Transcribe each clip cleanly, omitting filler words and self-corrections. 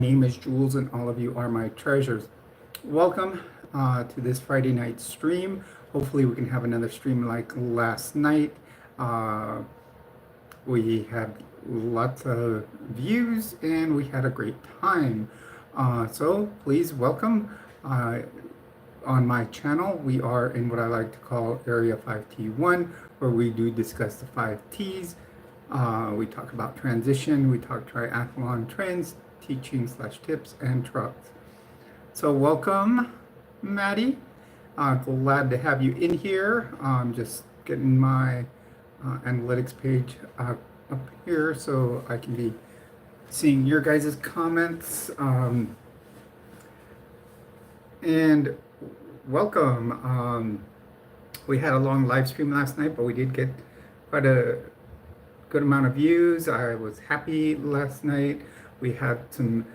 Name is Jules, and all of you are my treasures. Welcome to this Friday night stream. Hopefully, we can have another stream like last night. Uh, we had lots of views and we had a great time. So, please welcome on my channel. We are in what I like to call Area 5T1, where we do discuss the 5Ts. We talk about transition, we talk triathlon trends, teaching / tips, and trucks. So welcome, Maddie. Glad to have you in here. I'm just getting my analytics page up here so I can be seeing your guys' comments. And welcome. We had a long live stream last night, but we did get quite a good amount of views. I was happy last night. We had some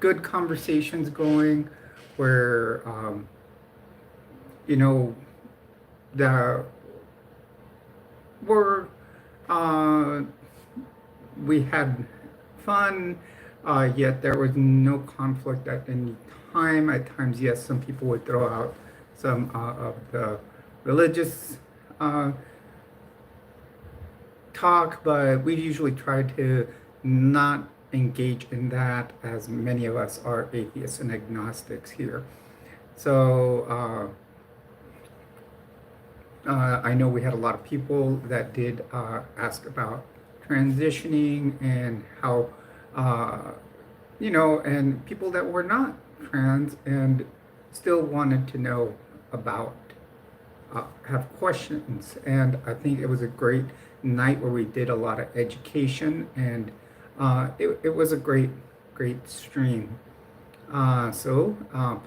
good conversations going where, the were we had fun, yet there was no conflict at any time. At times, yes, some people would throw out some of the religious talk, but we usually try to not engage in that, as many of us are atheists and agnostics here. So I know we had a lot of people that did ask about transitioning and how, and people that were not trans and still wanted to know about, have questions. And I think it was a great night where we did a lot of education, and it was a great stream. So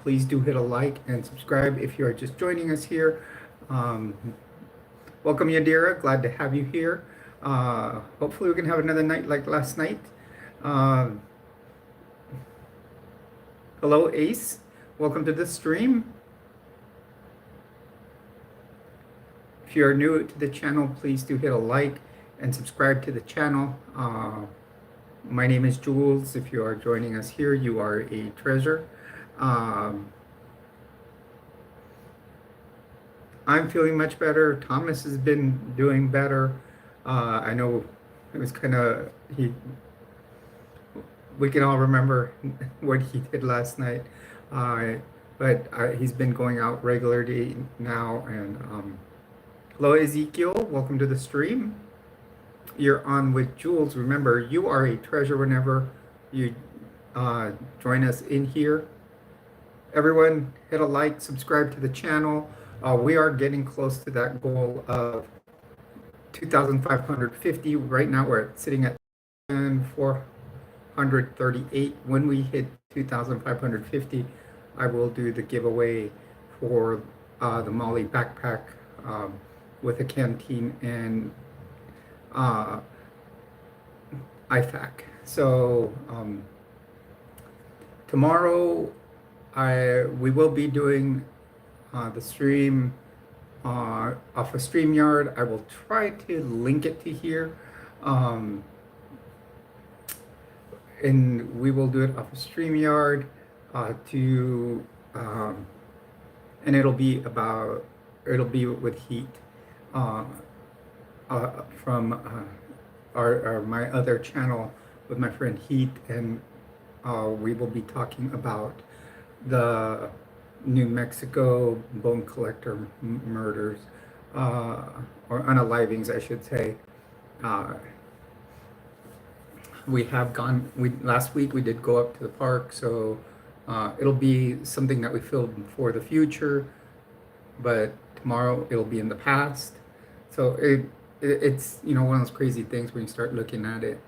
please do hit a like and subscribe if you are just joining us here. Welcome, Yadira. Glad to have you here. Hopefully we can have another night like last night. Hello, Ace. Welcome to the stream. If you are new to the channel, please do hit a like and subscribe to the channel. My name is Jules. If you are joining us here, you are a treasure. I'm feeling much better. Thomas has been doing better. I know it was kind of, we can all remember what he did last night. But he's been going out regularly now. And hello, Ezekiel. Welcome to the stream. You're on with Jules. Remember, you are a treasure whenever you join us in here. Everyone, hit a like, subscribe to the channel. We are getting close to that goal of 2,550. Right now, we're sitting at 438. When we hit 2,550, I will do the giveaway for the Molly backpack with a canteen and IFAC. So tomorrow we will be doing the stream off of StreamYard. I will try to link it to here, and we will do it off of StreamYard and it'll be with Heat. From my other channel with my friend Heat, and we will be talking about the New Mexico bone collector murders, or unalivings, I should say. Last week we did go up to the park, so it'll be something that we filmed for the future, but tomorrow it'll be in the past. So it's one of those crazy things when you start looking at it.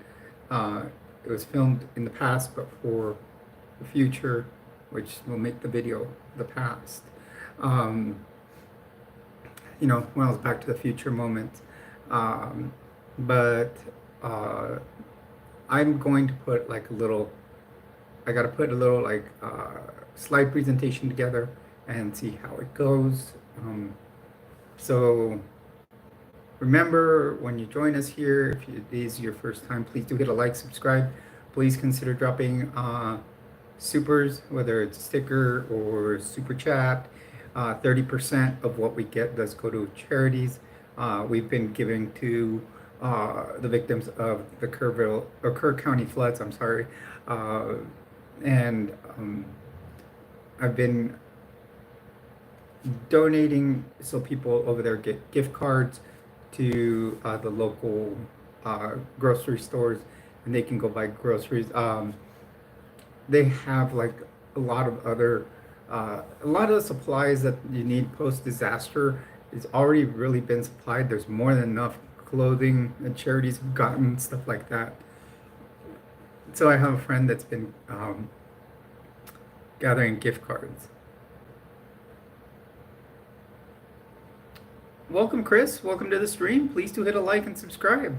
It was filmed in the past, but for the future, which will make the video the past. One of those Back to the Future moments. But I'm going to put I got to put a little slide presentation together and see how it goes. So remember, when you join us here, if it is your first time, please do hit a like, subscribe. please consider dropping supers, whether it's sticker or super chat. 30% of what we get does go to charities. We've been giving to the victims of the Kerr County floods. I'm sorry, and I've been donating so people over there get gift cards to the local grocery stores, and they can go buy groceries. They have like a lot of other, a lot of the supplies that you need post disaster is already really been supplied. There's more than enough clothing and charities have gotten, stuff like that. So I have a friend that's been gathering gift cards. Welcome, Chris. Welcome to the stream. Please do hit a like and subscribe.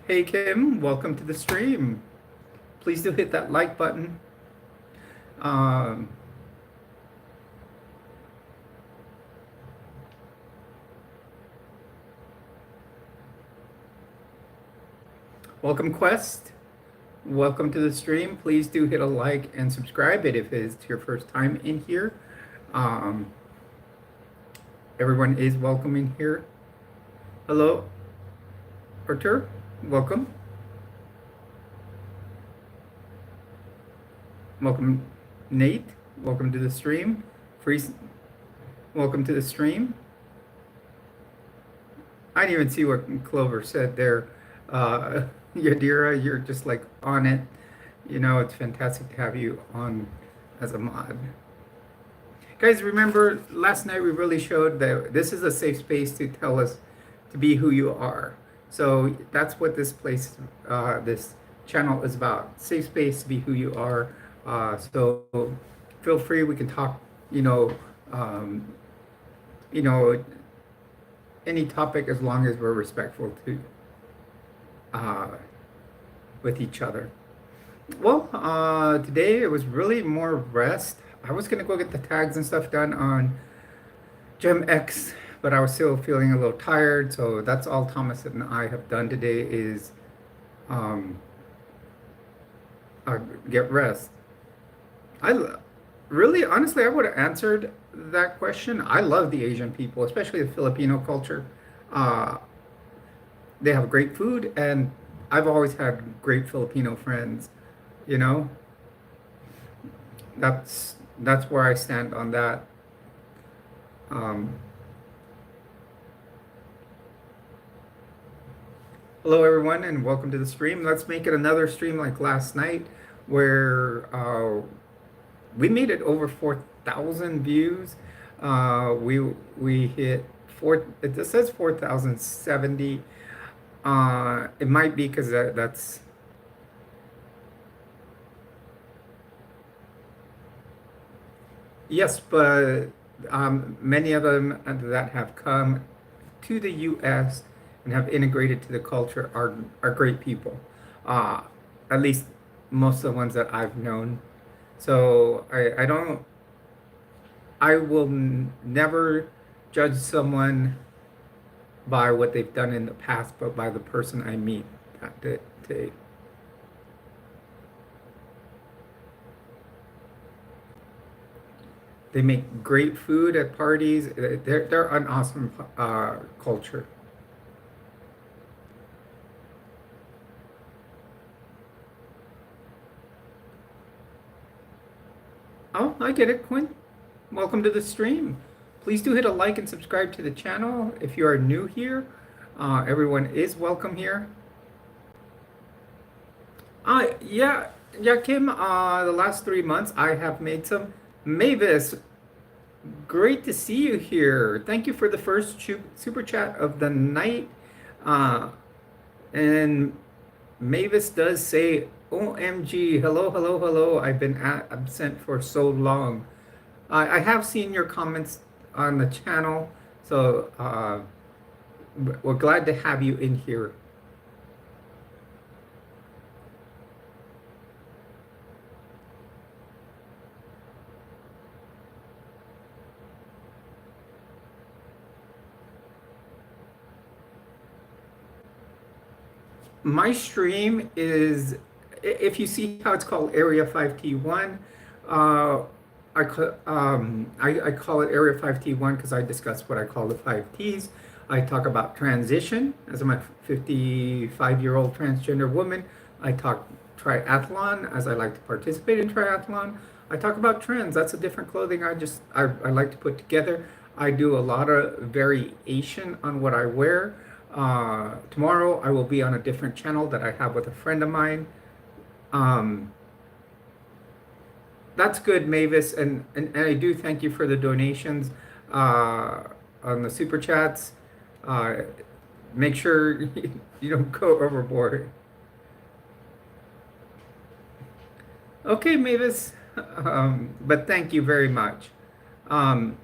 Hey, Kim. Welcome to the stream. Please do hit that like button. Welcome, Quest. Welcome to the stream. Please do hit a like and subscribe it if it's your first time in here. Everyone is welcome in here. Hello, Artur. Welcome. Welcome, Nate. Welcome to the stream. Freeze. Welcome to the stream. I didn't even see what Clover said there. Yadira, you're just like on it. You know, it's fantastic to have you on as a mod. Guys, remember last night we really showed that this is a safe space to tell us to be who you are. So that's what this place, this channel is about. Safe space to be who you are. So feel free. We can talk. You know, any topic as long as we're respectful to with each other. Well, today it was really more rest. I was gonna go get the tags and stuff done on Gem X, but I was still feeling a little tired. So that's all Thomas and I have done today is get rest. Really, honestly, I would have answered that question. I love the Asian people, especially the Filipino culture. They have great food, and I've always had great Filipino friends. You know, that's where I stand on that. Hello, everyone, and welcome to the stream. Let's make it another stream like last night, where we made it over 4,000 views. We hit four. It just says 4,070. It might be because that's. Yes, but many of them that have come to the U.S. and have integrated to the culture are great people. At least most of the ones that I've known. So I will never judge someone by what they've done in the past, but by the person I meet that day. They make great food at parties. They're an awesome culture. Oh, I get it, Quinn. Welcome to the stream. Please do hit a like and subscribe to the channel if you are new here. Everyone is welcome here. Yeah, Kim, the last 3 months I have made some. Mavis, great to see you here. Thank you for the first super chat of the night. And Mavis does say, OMG, hello. I've been absent for so long. I have seen your comments on the channel, so we're glad to have you in here. My stream is, if you see how it's called Area 5T1, uh, I call it Area 5T1 because I discuss what I call the 5Ts. I talk about transition as I'm a 55-year-old transgender woman. I talk triathlon as I like to participate in triathlon. I talk about trends. That's a different clothing I like to put together. I do a lot of variation on what I wear. Tomorrow I will be on a different channel that I have with a friend of mine. Um, that's good, Mavis, and I do thank you for the donations uh, on the super chats. Uh, Make sure you don't go overboard. Okay, Mavis, but thank you very much. Um,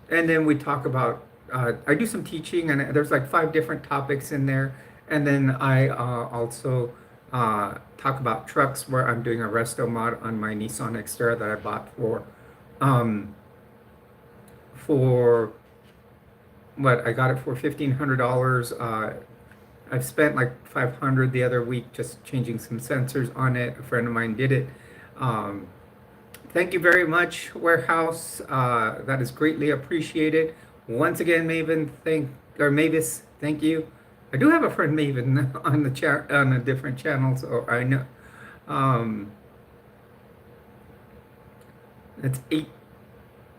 and then we talk about I do some teaching, and there's like 5 different topics in there. And then I also talk about trucks, where I'm doing a resto mod on my Nissan Xterra that I bought um, for what I got it for $1,500. I've spent like 500 the other week just changing some sensors on it. A friend of mine did it. Um, Thank you very much, Warehouse. That is greatly appreciated. Once again, Mavis, thank you. I do have a friend Maven on the chat on a different channel, so I know. Um, it's eight.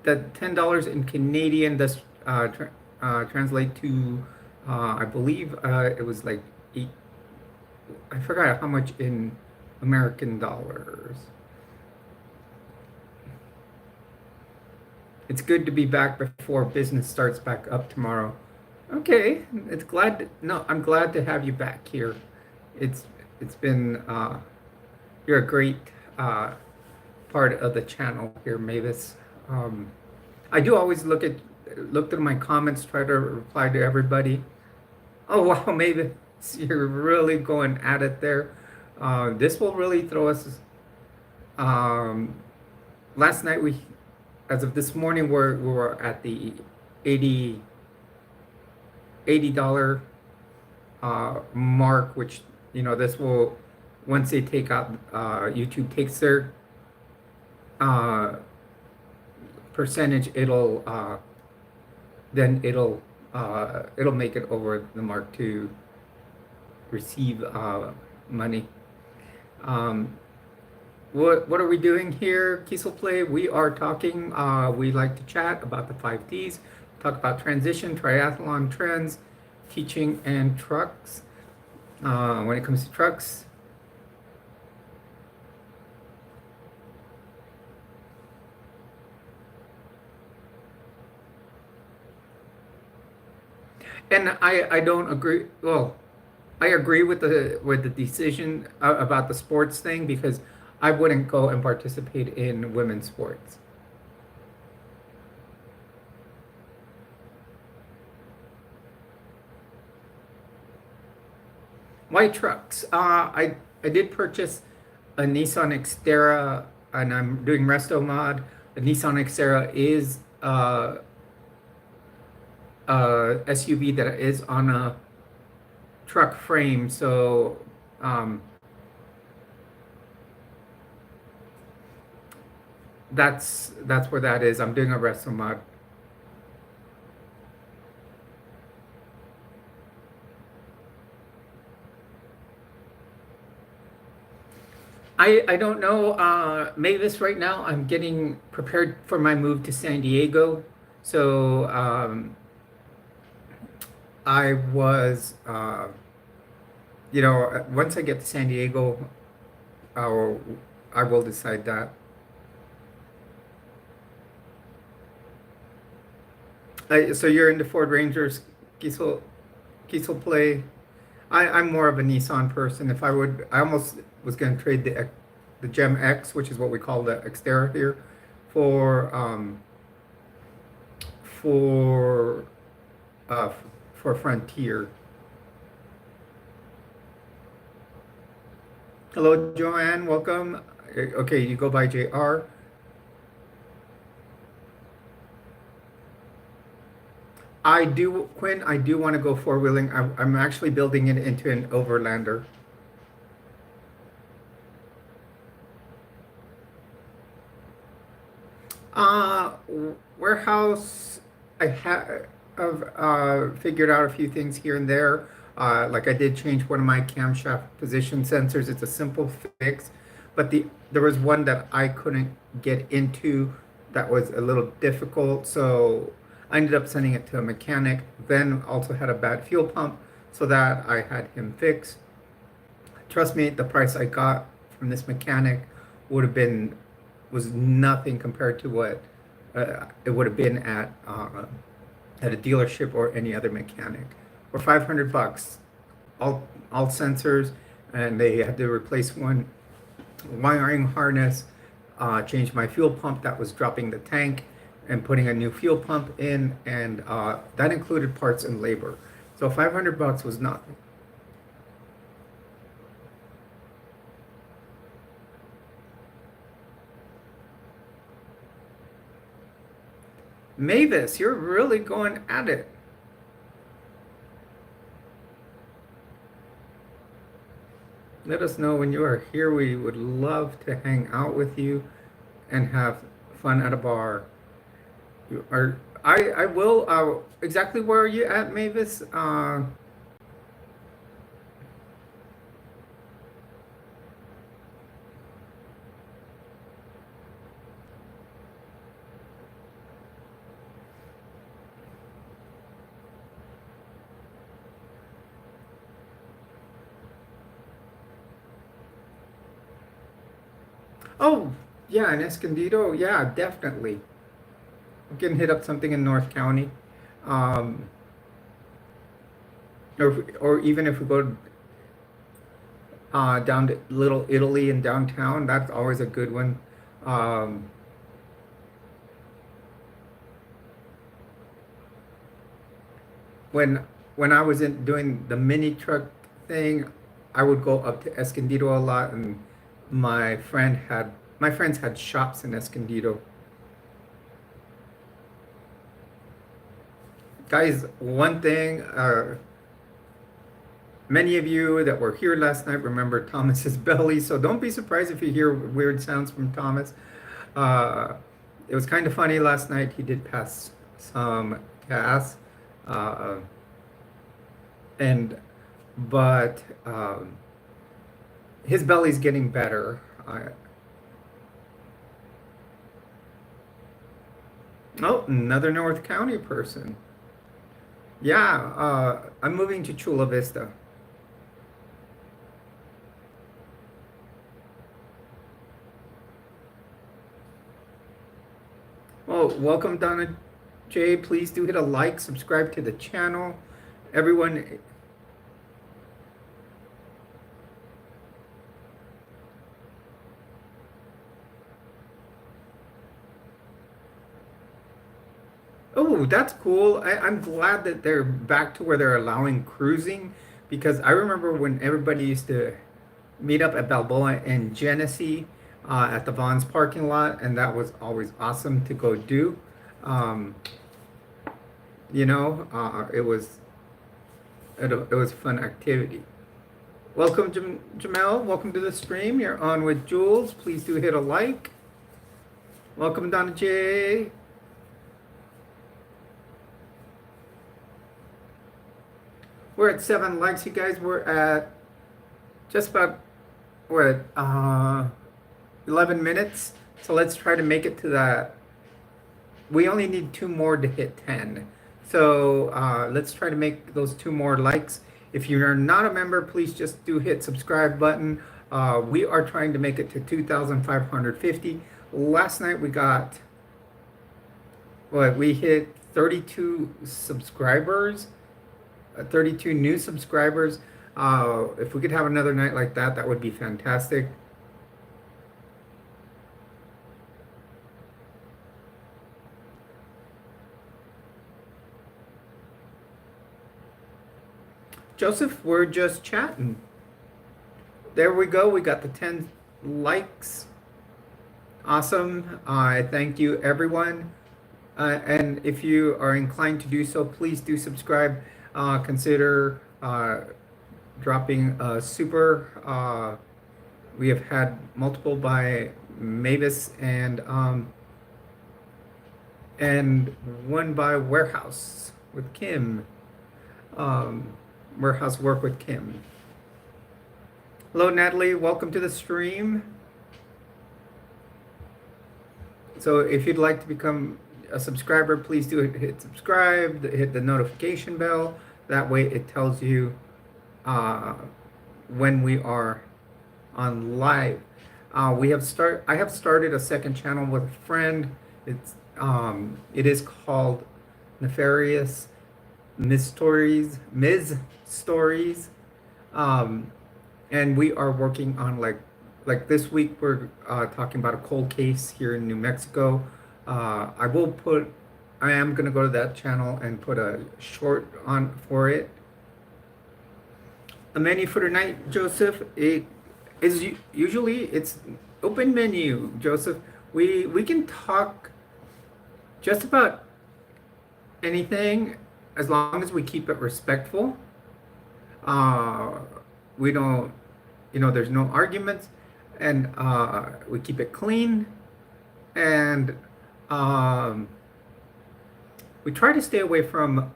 That $10 in Canadian does translate to, I believe it was like eight. I forgot how much in American dollars. It's good to be back before business starts back up tomorrow. Okay, no, I'm glad to have you back here. It's it's been you're a great uh, part of the channel here, Mavis. Um, I do always look through my comments, try to reply to everybody. Oh wow, Mavis, you're really going at it there. This will really throw us. Um, Last night as of this morning, we were at the 80 $80 mark, which this will, once they take out YouTube takes their uh, percentage, it'll make it over the mark to receive money. Um, what are we doing here, Kiesel Play? We are talking, we like to chat about the 5Ds, talk about transition, triathlon trends, teaching, and trucks. When it comes to trucks, and I don't agree. Well, I agree with the decision about the sports thing, because I wouldn't go and participate in women's sports. White trucks. I did purchase a Nissan Xterra, and I'm doing resto mod. The Nissan Xterra is SUV that is on a truck frame, so that's where that is. I'm doing a resto mod. I don't know, Mavis. Right now, I'm getting prepared for my move to San Diego. So I was, once I get to San Diego, I will decide that. So you're into Ford Rangers, Kiesel Play. I'm more of a Nissan person. If I would, I almost was going to trade the Gem X, which is what we call the Xterra here, for for uh, for Frontier. Hello, Joanne. Welcome. Okay, you go by JR. I do, Quinn. I do want to go four-wheeling. I'm actually building it into an overlander. Uh, Warehouse, I have figured out a few things here and there. Like I did change one of my camshaft position sensors. It's a simple fix, but there was one that I couldn't get into that was a little difficult. So I ended up sending it to a mechanic. Then also had a bad fuel pump, so that I had him fix. Trust me, the price I got from this mechanic would have been was nothing compared to what it would have been at a dealership or any other mechanic. For 500 bucks, all sensors, and they had to replace one wiring harness, change my fuel pump that was dropping the tank, and putting a new fuel pump in, and that included parts and labor. So 500 bucks was nothing. Mavis, you're really going at it. Let us know when you are here. We would love to hang out with you and have fun at a bar. You are, I will, exactly where are you at, Mavis? Oh, yeah, in Escondido. Yeah, definitely. We can hit up something in North County. Um, or even if we go down to Little Italy in downtown, that's always a good one. Um, when when I was in doing the mini truck thing, I would go up to Escondido a lot, and my friends had shops in Escondido. Guys, one thing, many of you that were here last night remember Thomas's belly, so don't be surprised if you hear weird sounds from Thomas. Uh, it was kind of funny last night. He did pass some gas, uh, and but his belly's getting better. Oh, another North County person. Yeah, I'm moving to Chula Vista. Well, welcome, Donna J. Please do hit a like, subscribe to the channel. Everyone, oh, that's cool. I'm glad that they're back to where they're allowing cruising, because I remember when everybody used to meet up at Balboa and Genesee at the Vaughn's parking lot, and that was always awesome to go do. Um, it was a fun activity. Welcome, Jamel. Welcome to the stream. You're on with Jules. Please do hit a like. Welcome, Donna J. We're at 7 likes, you guys. We're at just about, what, 11 minutes. So let's try to make it to that. We only need 2 more to hit 10. So let's try to make those 2 more likes. If you're not a member, please just do hit subscribe button. We are trying to make it to 2,550. Last night we got, we hit 32 subscribers. 32 new subscribers. If we could have another night like that, that would be fantastic. Joseph, we're just chatting. There we go. We got the 10 likes. Awesome. I thank you, everyone. And if you are inclined to do so, please do subscribe. Consider dropping a super. We have had multiple by Mavis and and one by Warehouse with Kim. Um, Warehouse Work with Kim. Hello, Natalie. Welcome to the stream. So if you'd like to become a subscriber, please do hit subscribe, hit the notification bell. That way it tells you uh, when we are on live. I have started a second channel with a friend. It is called Nefarious Ms. Stories. Um, and we are working on like this week we're talking about a cold case here in New Mexico. I will put I am gonna go to that channel and put a short on for it. A menu for tonight, Joseph. It is usually it's open menu, Joseph. We can talk just about anything as long as we keep it respectful. Uh, we don't, there's no arguments, and we keep it clean, and um, we try to stay away from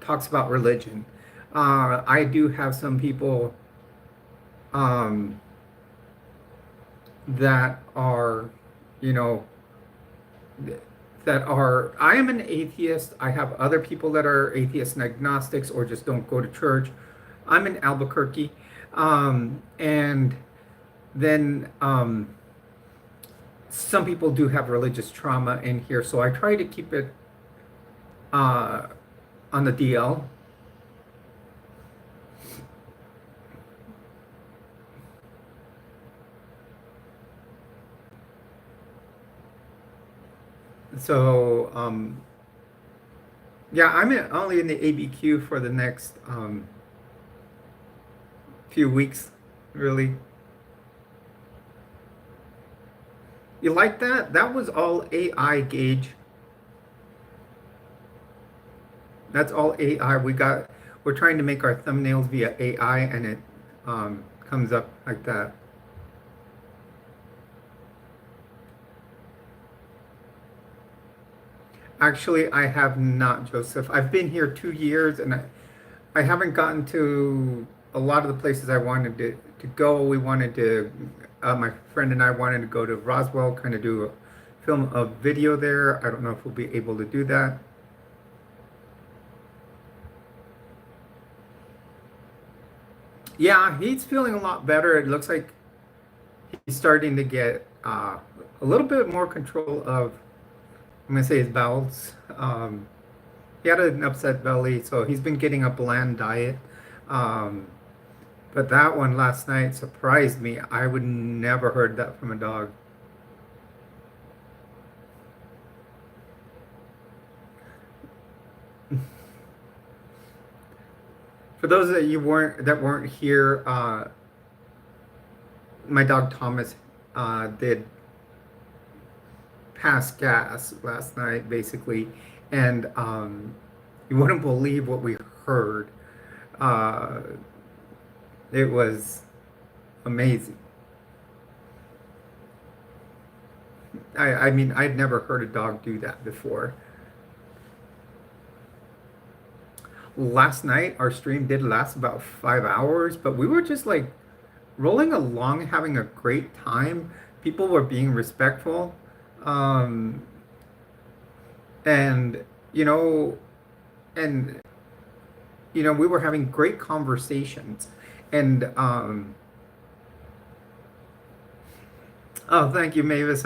talks about religion. I do have some people um, that are, you know, I am an atheist. I have other people that are atheists and agnostics or just don't go to church. I'm in Albuquerque. And then some people do have religious trauma in here. So I try to keep it on the DL. So, yeah, only in the ABQ for the next few weeks, really. You like that? That was all AI, Gage. That's all AI. We're trying to make our thumbnails via AI, and it comes up like that. Actually, I have not, Joseph. I've been here 2 years, and I haven't gotten to a lot of the places I wanted to go. We wanted to, my friend and I wanted to go to Roswell, kind of do film a video there. I don't know if we'll be able to do that. Yeah, he's feeling a lot better. It looks like he's starting to get a little bit more control of, I'm gonna say, his bowels. He had an upset belly, so he's been getting a bland diet. But that one last night surprised me. I would never heard that from a dog. For those that weren't here, my dog Thomas did pass gas last night, basically, and you wouldn't believe what we heard. Uh, it was amazing. I mean, I'd never heard a dog do that before. Last night, our stream did last about 5 hours, but we were just like rolling along, having a great time. People were being respectful. Um, and, you know, and, we were having great conversations. And, oh, thank you, Mavis.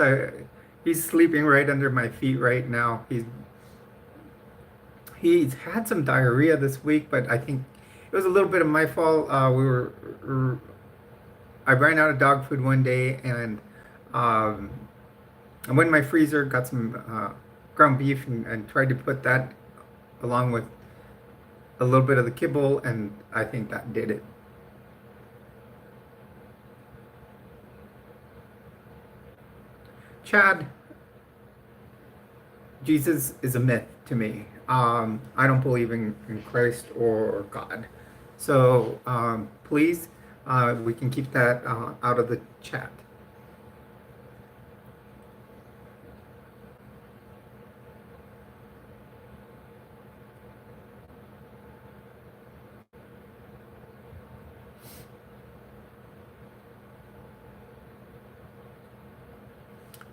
He's sleeping right under my feet right now. He's had some diarrhea this week, but I think it was a little bit of my fault. I ran out of dog food one day, and I went in my freezer, got some ground beef, and tried to put that along with a little bit of the kibble, and I think that did it. Chad, Jesus is a myth to me. I don't believe in Christ or God. So please, we can keep that out of the chat.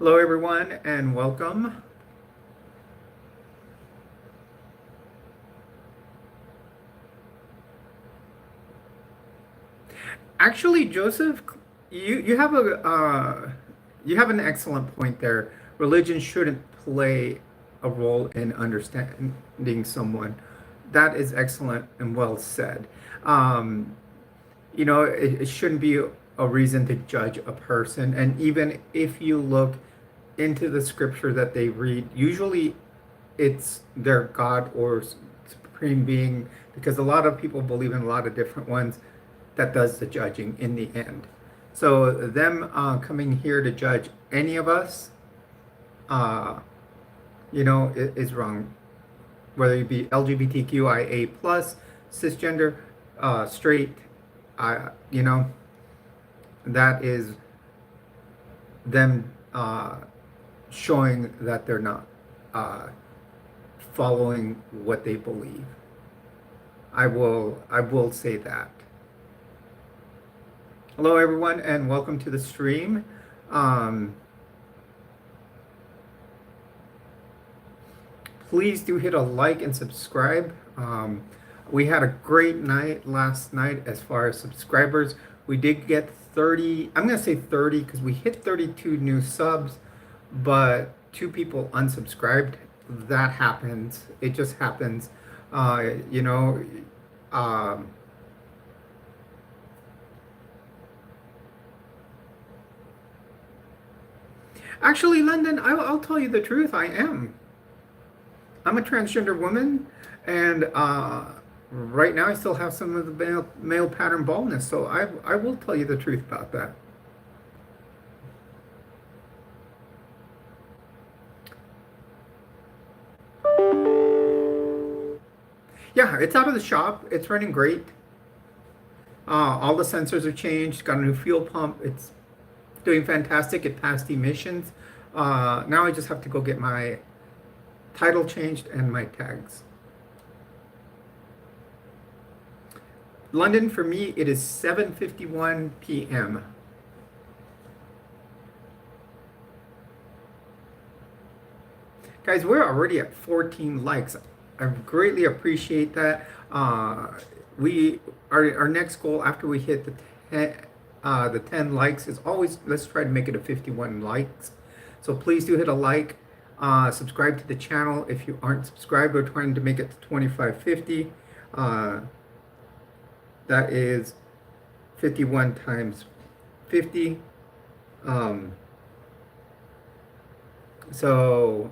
Hello, everyone, and welcome. Actually, Joseph, you have you have an excellent point there. Religion shouldn't play a role in understanding someone. That is excellent and well said. Um, it shouldn't be a reason to judge a person. And even if you look into the scripture that they read, usually it's their God or supreme being, because a lot of people believe in a lot of different ones that does the judging in the end. So them coming here to judge any of us, uh, is wrong. Whether you be LGBTQIA plus, cisgender, straight, you know, that is them showing that they're not following what they believe. I will say that. Hello, everyone, and welcome to the stream. Please do hit a like and subscribe. We had a great night last night as far as subscribers. We did get 30, I'm going to say 30 because we hit 32 new subs, but 2 people unsubscribed. That happens. It just happens. Uh, you know, um, Actually, London, I'll tell you the truth. I am. I'm a transgender woman, and right now I still have some of the male pattern baldness. So I will tell you the truth about that. Yeah, it's out of the shop. It's running great. All the sensors are changed. Got a new fuel pump. It's doing fantastic. It passed emissions. Now I just have to go get my title changed and my tags. London, for me, it is 7:51 p.m. Guys, we're already at 14 likes. I greatly appreciate that. Our next goal after we hit the 10 likes is always, let's try to make it a 51 likes. So please do hit a like. Subscribe to the channel if you aren't subscribed. We're trying to make it to 2550. That is 51 times 50. So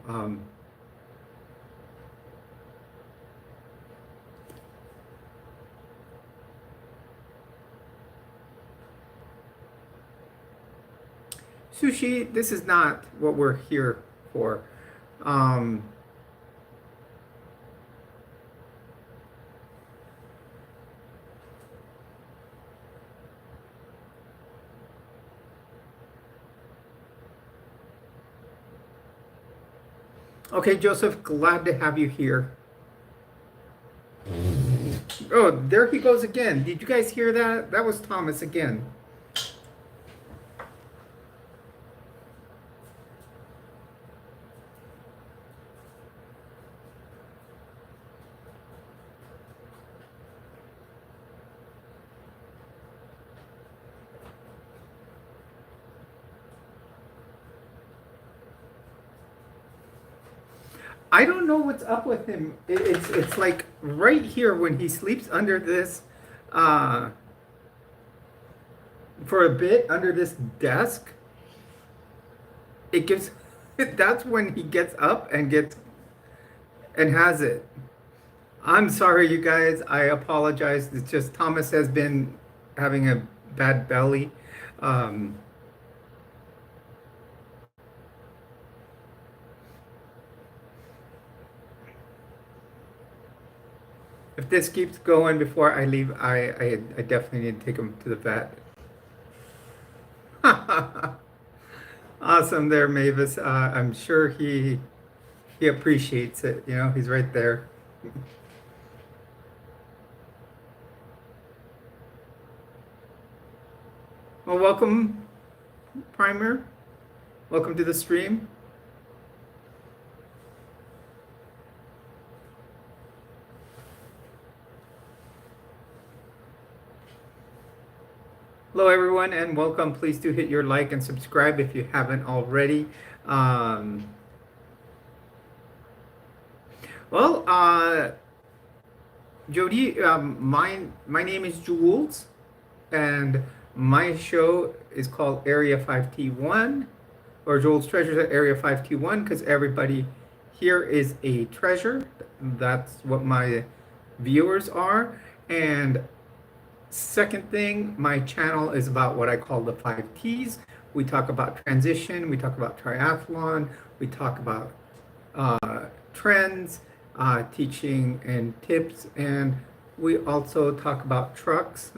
Sushi, this is not what we're here for. Um, okay, Joseph, glad to have you here. Oh, there he goes again. Did you guys hear that? That was Thomas again. I don't know what's up with him. It's like right here when he sleeps under this, uh, for a bit under this desk. It gives. That's when he gets up and gets and has it. I'm sorry, you guys. I apologize. It's just Thomas has been having a bad belly. Um, if this keeps going before I leave, I definitely need to take him to the vet. Awesome there, Mavis. I'm sure he appreciates it. You know, he's right there. Well, welcome, Primer. Welcome to the stream. Hello, everyone, and welcome. Please do hit your like and subscribe if you haven't already. Um, well, Jody, my name is Jules, and my show is called Area 5T1, or Jules Treasures at Area 5T1, because everybody here is a treasure. That's what my viewers are. And second thing, my channel is about what I call the 5Ts. We talk about transition, we talk about triathlon, we talk about trends, teaching and tips, and we also talk about trucks.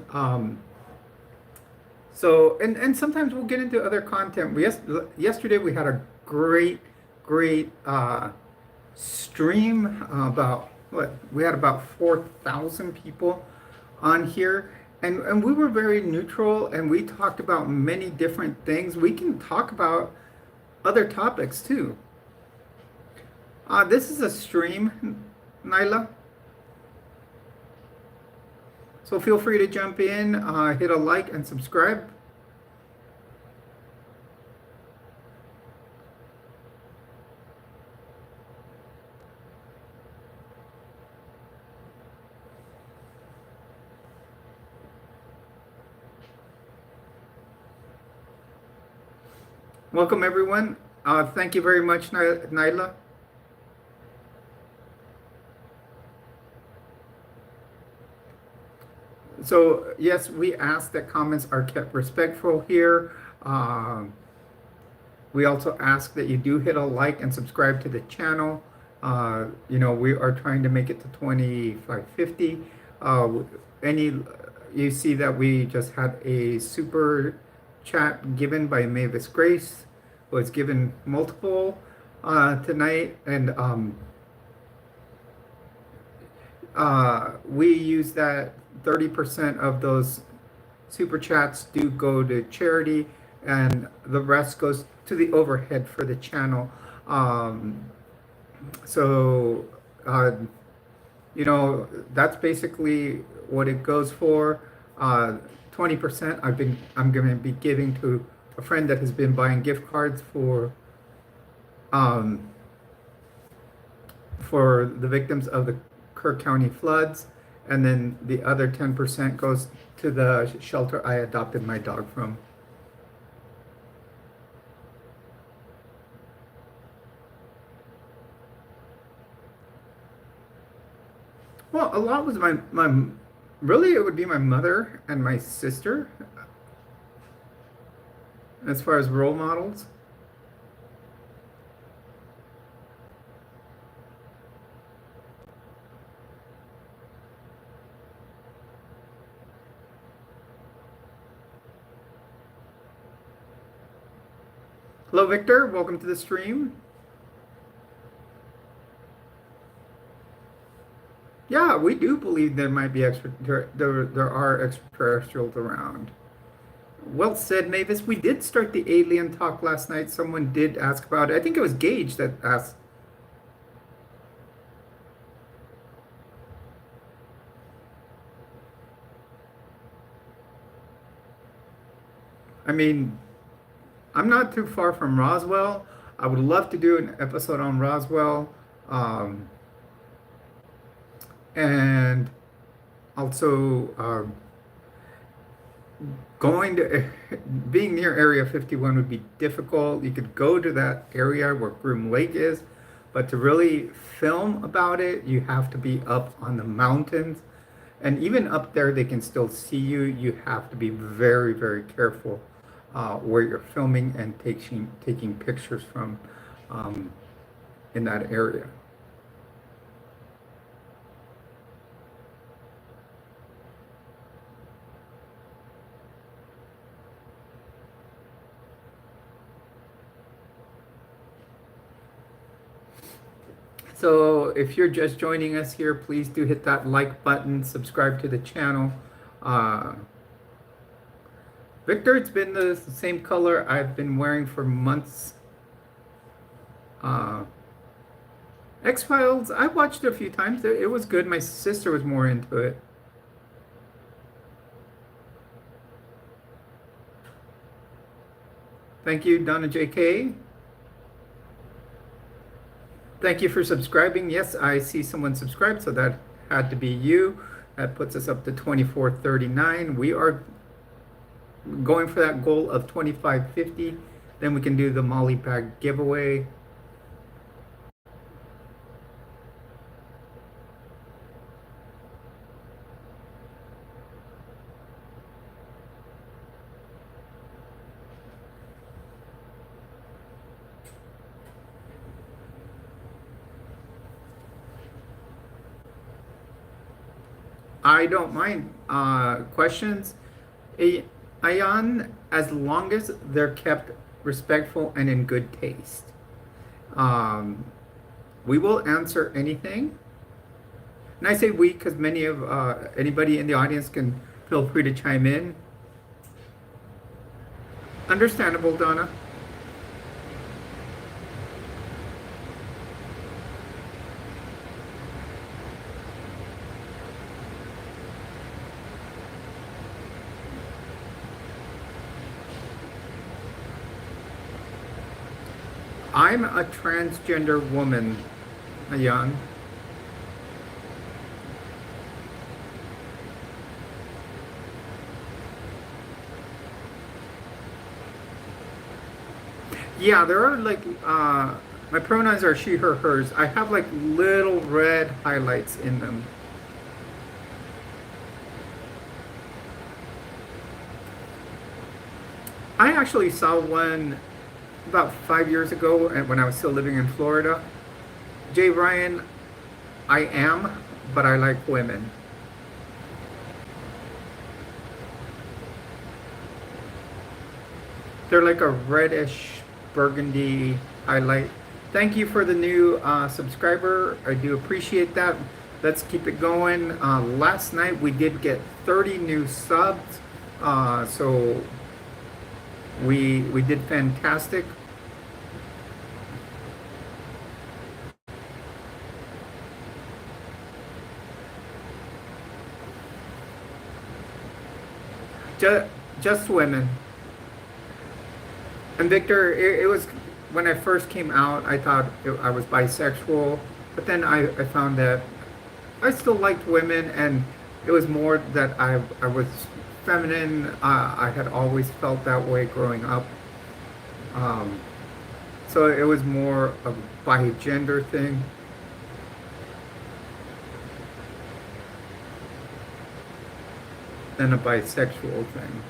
And sometimes we'll get into other content. Yesterday we had a great stream about what we had about 4,000 people on here, and we were very neutral, and we talked about many different things. We can talk about other topics too. This is a stream, Nyla. So feel free to jump in, hit a like and subscribe. Welcome, everyone. Thank you very much, Nyla. So, yes, we ask that comments are kept respectful here. We also ask that you do hit a like and subscribe to the channel. We are trying to make it to 2550. You see that we just had a super chat given by Mavis Grace, was given multiple tonight, and we use that 30% of those super chats do go to charity, and the rest goes to the overhead for the channel. That's basically what it goes for. 20% I'm going to be giving to a friend that has been buying gift cards for the victims of the Kirk County floods, and then the other 10% goes to the shelter I adopted my dog from. Well, a lot was my really, it would be my mother and my sister as far as role models. Hello, Victor. Welcome to the stream. Yeah, we do believe there might be there are extraterrestrials around. Well said, Mavis. We did start the alien talk last night. Someone did ask about it. I think it was Gage that asked. I mean, I'm not too far from Roswell. I would love to do an episode on Roswell. And also being near Area 51 would be difficult. You could go to that area where Groom Lake is, but to really film about it, you have to be up on the mountains. And even up there, they can still see you. You have to be very, very careful where you're filming and taking pictures from in that area. So if you're just joining us here, please do hit that like button, subscribe to the channel. Victor, it's been the same color I've been wearing for months Uh, X-Files, I watched it a few times. It was good. My sister was more into it. Thank you, Donna JK. Thank you for subscribing. Yes, I see someone subscribed, so that had to be you. That puts us up to 2439. We are going for that goal of 2550. Then we can do the Molly bag giveaway. I don't mind questions. Ayan, as long as they're kept respectful and in good taste. Um, we will answer anything. And I say we because many of anybody in the audience can feel free to chime in. Understandable, Donna. I'm a transgender woman, Ayan. Yeah, there are like my pronouns are she, her, hers. I have like little red highlights in them. I actually saw one about 5 years ago when I was still living in Florida. Jay Ryan, I am, but I like women. They're like a reddish burgundy highlight. Thank you for the new subscriber. I do appreciate that. Let's keep it going. Last night we did get 30 new subs, so we did fantastic. Just women. And Victor, it was when I first came out, I thought I was bisexual, but then I found that I still liked women, and it was more that I was feminine. I had always felt that way growing up. Um, so it was more of a bi-gender thing. Than a bisexual thing.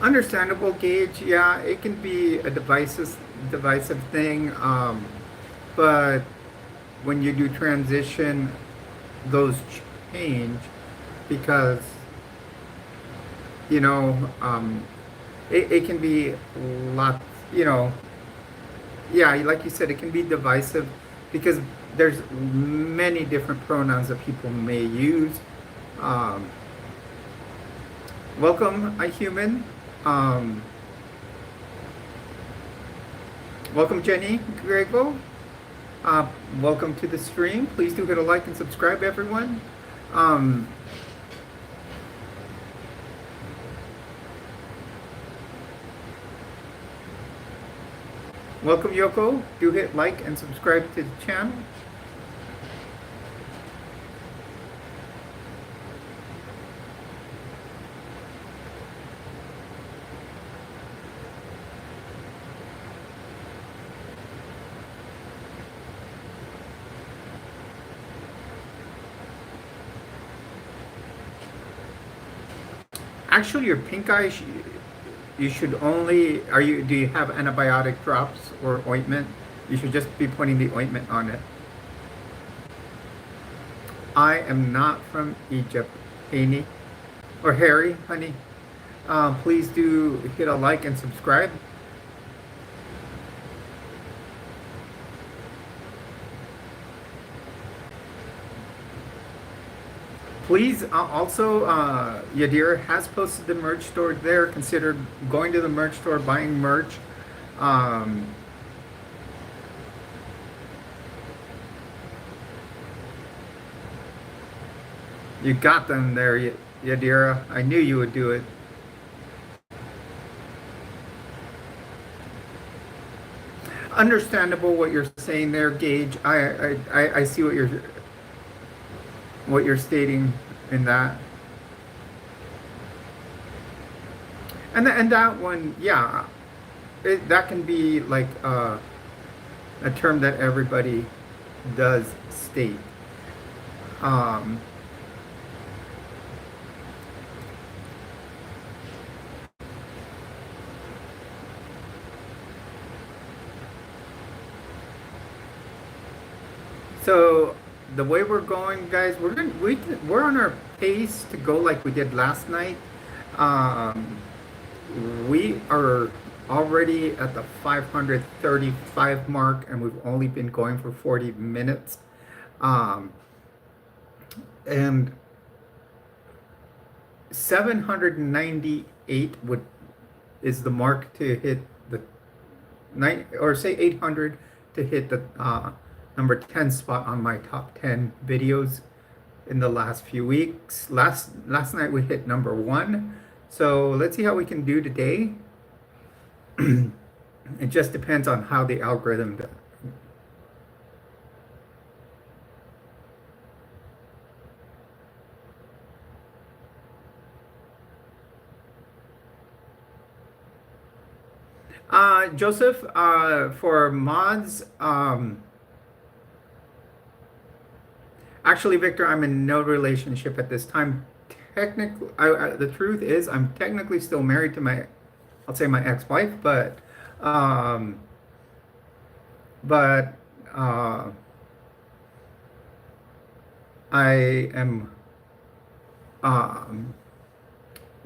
Understandable, Gage. Yeah, it can be a divisive thing, but when you do transition, those change because you know it can be lots. Yeah, like you said, it can be divisive because there's many different pronouns that people may use. Um, Welcome, a human. Um, Welcome, Jenny Grego. Welcome to the stream. Please do hit a like and subscribe, everyone. Welcome, Yoko. Do hit like and subscribe to the channel. Actually, your pink eye, you should only, do you have antibiotic drops or ointment? You should just be putting the ointment on it. I am not from Egypt, Haney. Or Harry, honey. Please do hit a like and subscribe. Please also, Yadira has posted the merch store there. Consider going to the merch store, buying merch. Um, you got them there, Yadira. I knew you would do it. Understandable what you're saying there, Gage. I see what you're stating in that. And that one, yeah, that can be like a term that everybody does state. Um, so the way we're going, guys, we're on our pace to go like we did last night. Um, we are already at the 535 mark, and we've only been going for 40 minutes. Um, and 798 is the mark to hit the nine, or say 800 to hit the number 10 spot on my top 10 videos in the last few weeks. Last night we hit number 1. So let's see how we can do today. It just depends on how the algorithm does. Joseph, for mods, actually, Victor, I'm in no relationship at this time. Technically, the truth is, I'm technically still married to I'll say my ex-wife, um, but I am um,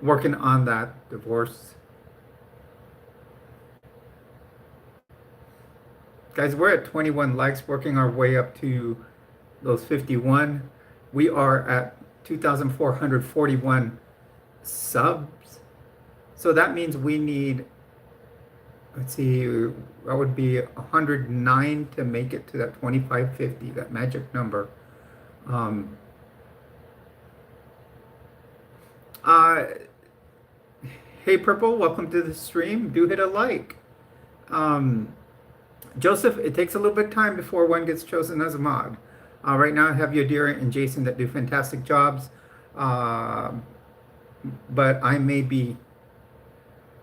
working on that divorce. Guys, we're at 21 likes, working our way up to those 51. We are at 2,441 subs. So that means we need, let's see, that would be 109 to make it to that 2550, that magic number. Um, uh, hey, Purple, welcome to the stream. Do hit a like. Joseph, it takes a little bit of time before one gets chosen as a mod. Right now I have Yadira and Jason that do fantastic jobs. But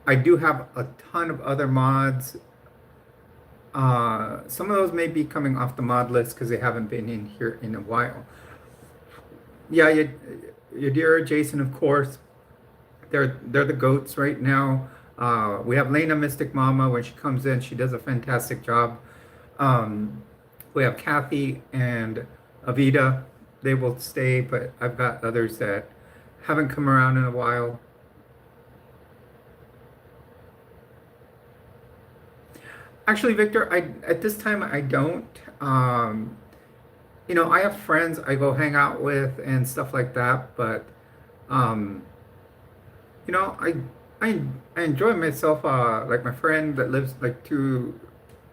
I do have a ton of other mods. Some of those may be coming off the mod list because they haven't been in here in a while. Yeah, Yadira, Jason, of course. They're the goats right now. We have Lena Mystic Mama. When she comes in, she does a fantastic job. We have Kathy and Avita. They will stay, but I've got others that haven't come around in a while. Actually, Victor, at this time I don't. I have friends I go hang out with and stuff like that, but um, you know, I enjoy myself. Like my friend that lives like the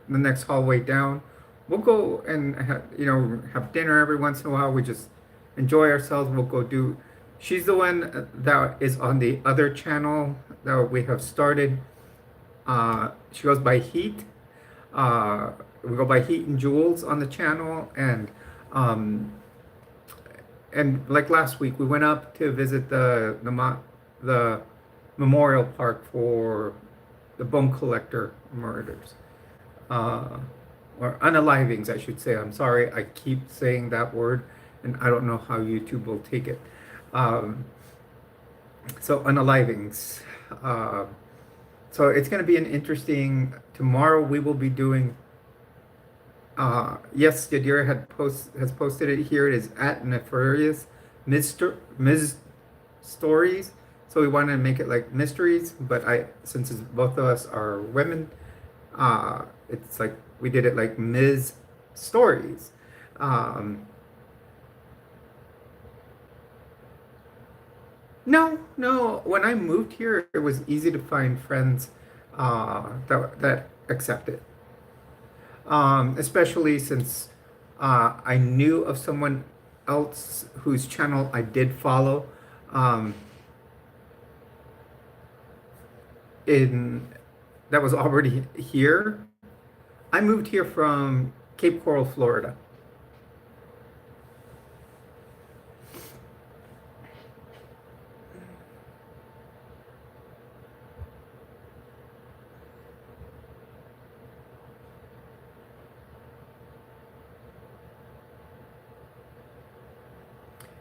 next hallway down. We'll go and have dinner every once in a while. We just enjoy ourselves. We'll go do. She's the one that is on the other channel that we have started. She goes by Heat. We go by Heat and Jules on the channel, um, and like last week, we went up to visit the memorial park for the bone collector murders, or unalivings, I should say. I'm sorry, I keep saying that word, and I don't know how YouTube will take it. So unalivings. So it's going to be an interesting. Tomorrow we will be doing. Yes, Yadira has posted it here. It is at Nefarious Ms. Stories. So we wanted to make it like mysteries, but since both of us are women, it's like we did it like Ms. Stories. No, no. When I moved here, it was easy to find friends that accept it. Especially since I knew of someone else whose channel I did follow um, in that was already here. I moved here from Cape Coral, Florida.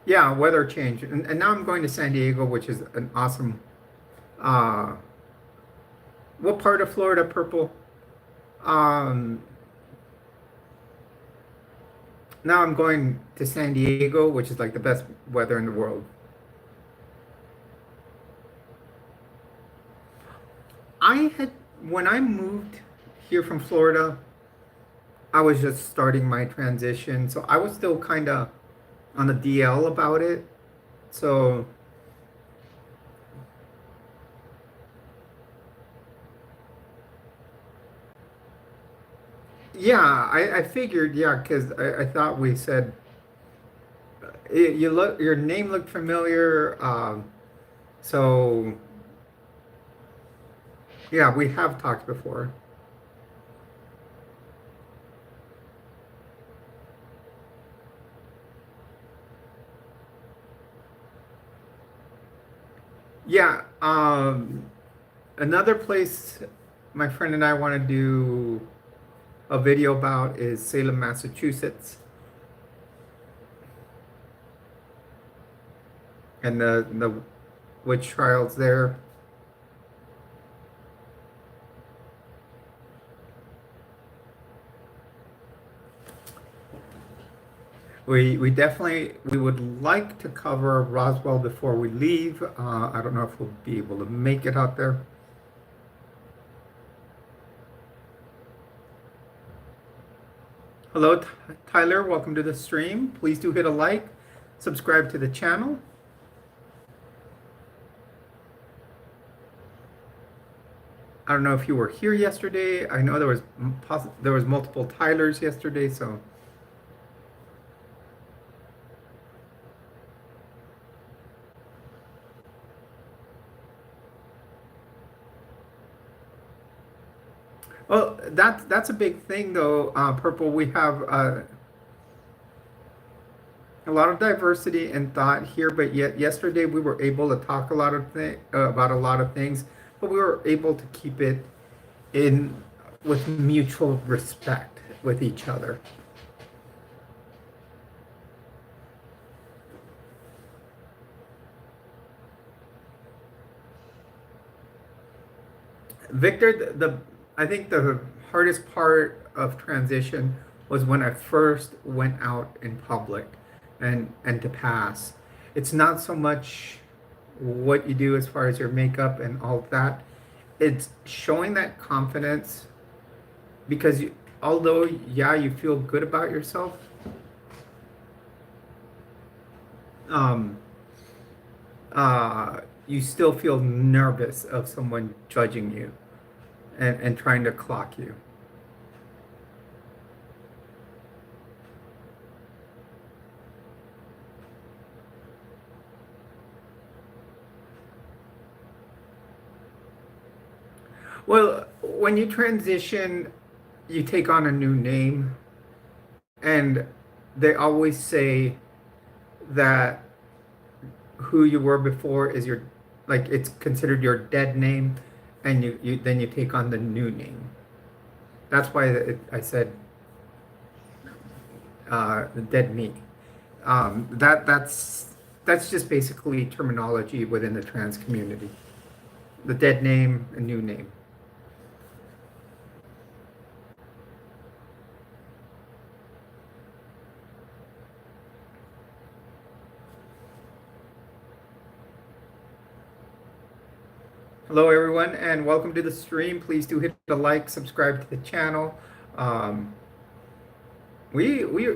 Yeah, weather change, and now I'm going to San Diego, which is an awesome. Uh, what part of Florida, Purple? Um, Now I'm going to San Diego, which is like the best weather in the world. I had when I moved here from Florida, I was just starting my transition, so I was still kind of on the DL about it. So yeah, I figured, yeah, because I thought we said you look your name looked familiar. So yeah, we have talked before. Yeah, another place my friend and I want to do a video about is Salem, Massachusetts, and the witch trials there. We definitely we would like to cover Roswell before we leave. I don't know if we'll be able to make it out there. Hello, Tyler. Welcome to the stream. Please do hit a like, subscribe to the channel. I don't know if you were here yesterday. I know there was multiple Tylers yesterday, so. Well, that's a big thing, though, Purple. We have a lot of diversity in thought here, but yet yesterday we were able to talk a lot of about a lot of things, but we were able to keep it in with mutual respect with each other. Victor, I think the hardest part of transition was when I first went out in public and to pass. It's not so much what you do as far as your makeup and all of that. It's showing that confidence because although yeah, you feel good about yourself, um, you still feel nervous of someone judging you and trying to clock you. Well, when you transition, you take on a new name, and they always say that who you were before is your, like it's considered your dead name, and you then you take on the new name. That's why I said the dead me. That's just basically terminology within the trans community. The dead name, a new name. Hello, everyone, and welcome to the stream. Please do hit the like, subscribe to the channel. Um, we we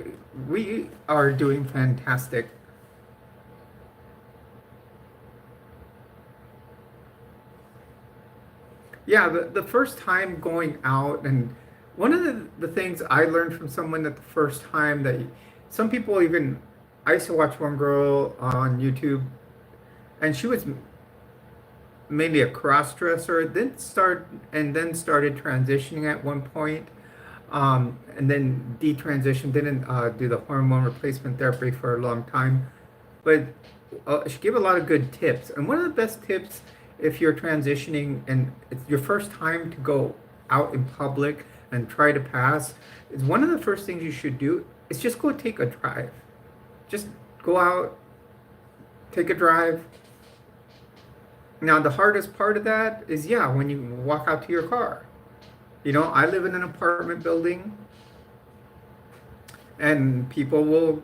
we are doing fantastic. Yeah, the first time going out, and one of the things I learned from someone that the first time that some people even, I used to watch one girl on YouTube, and she was mainly a cross dresser, then started transitioning at one point, and then detransitioned, didn't do the hormone replacement therapy for a long time. But she gave a lot of good tips. And one of the best tips, if you're transitioning and it's your first time to go out in public and try to pass, is one of the first things you should do is just go take a drive. Just go out, take a drive. Now, the hardest part of that is, yeah, when you walk out to your car. You know, I live in an apartment building, and people will,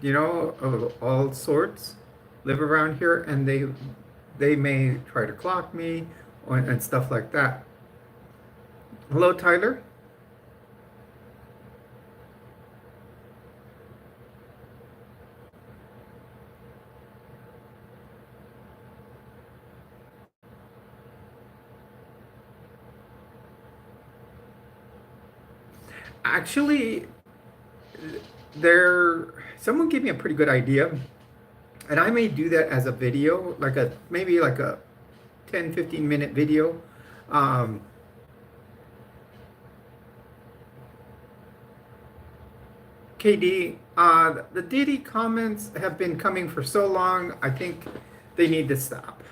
you know, of all sorts live around here, and they may try to clock me and stuff like that. Hello, Tyler. Actually, there someone gave me a pretty good idea, and I may do that as a video, like a maybe like a 10-15 minute video. Um, KD, the Diddy comments have been coming for so long, I think they need to stop.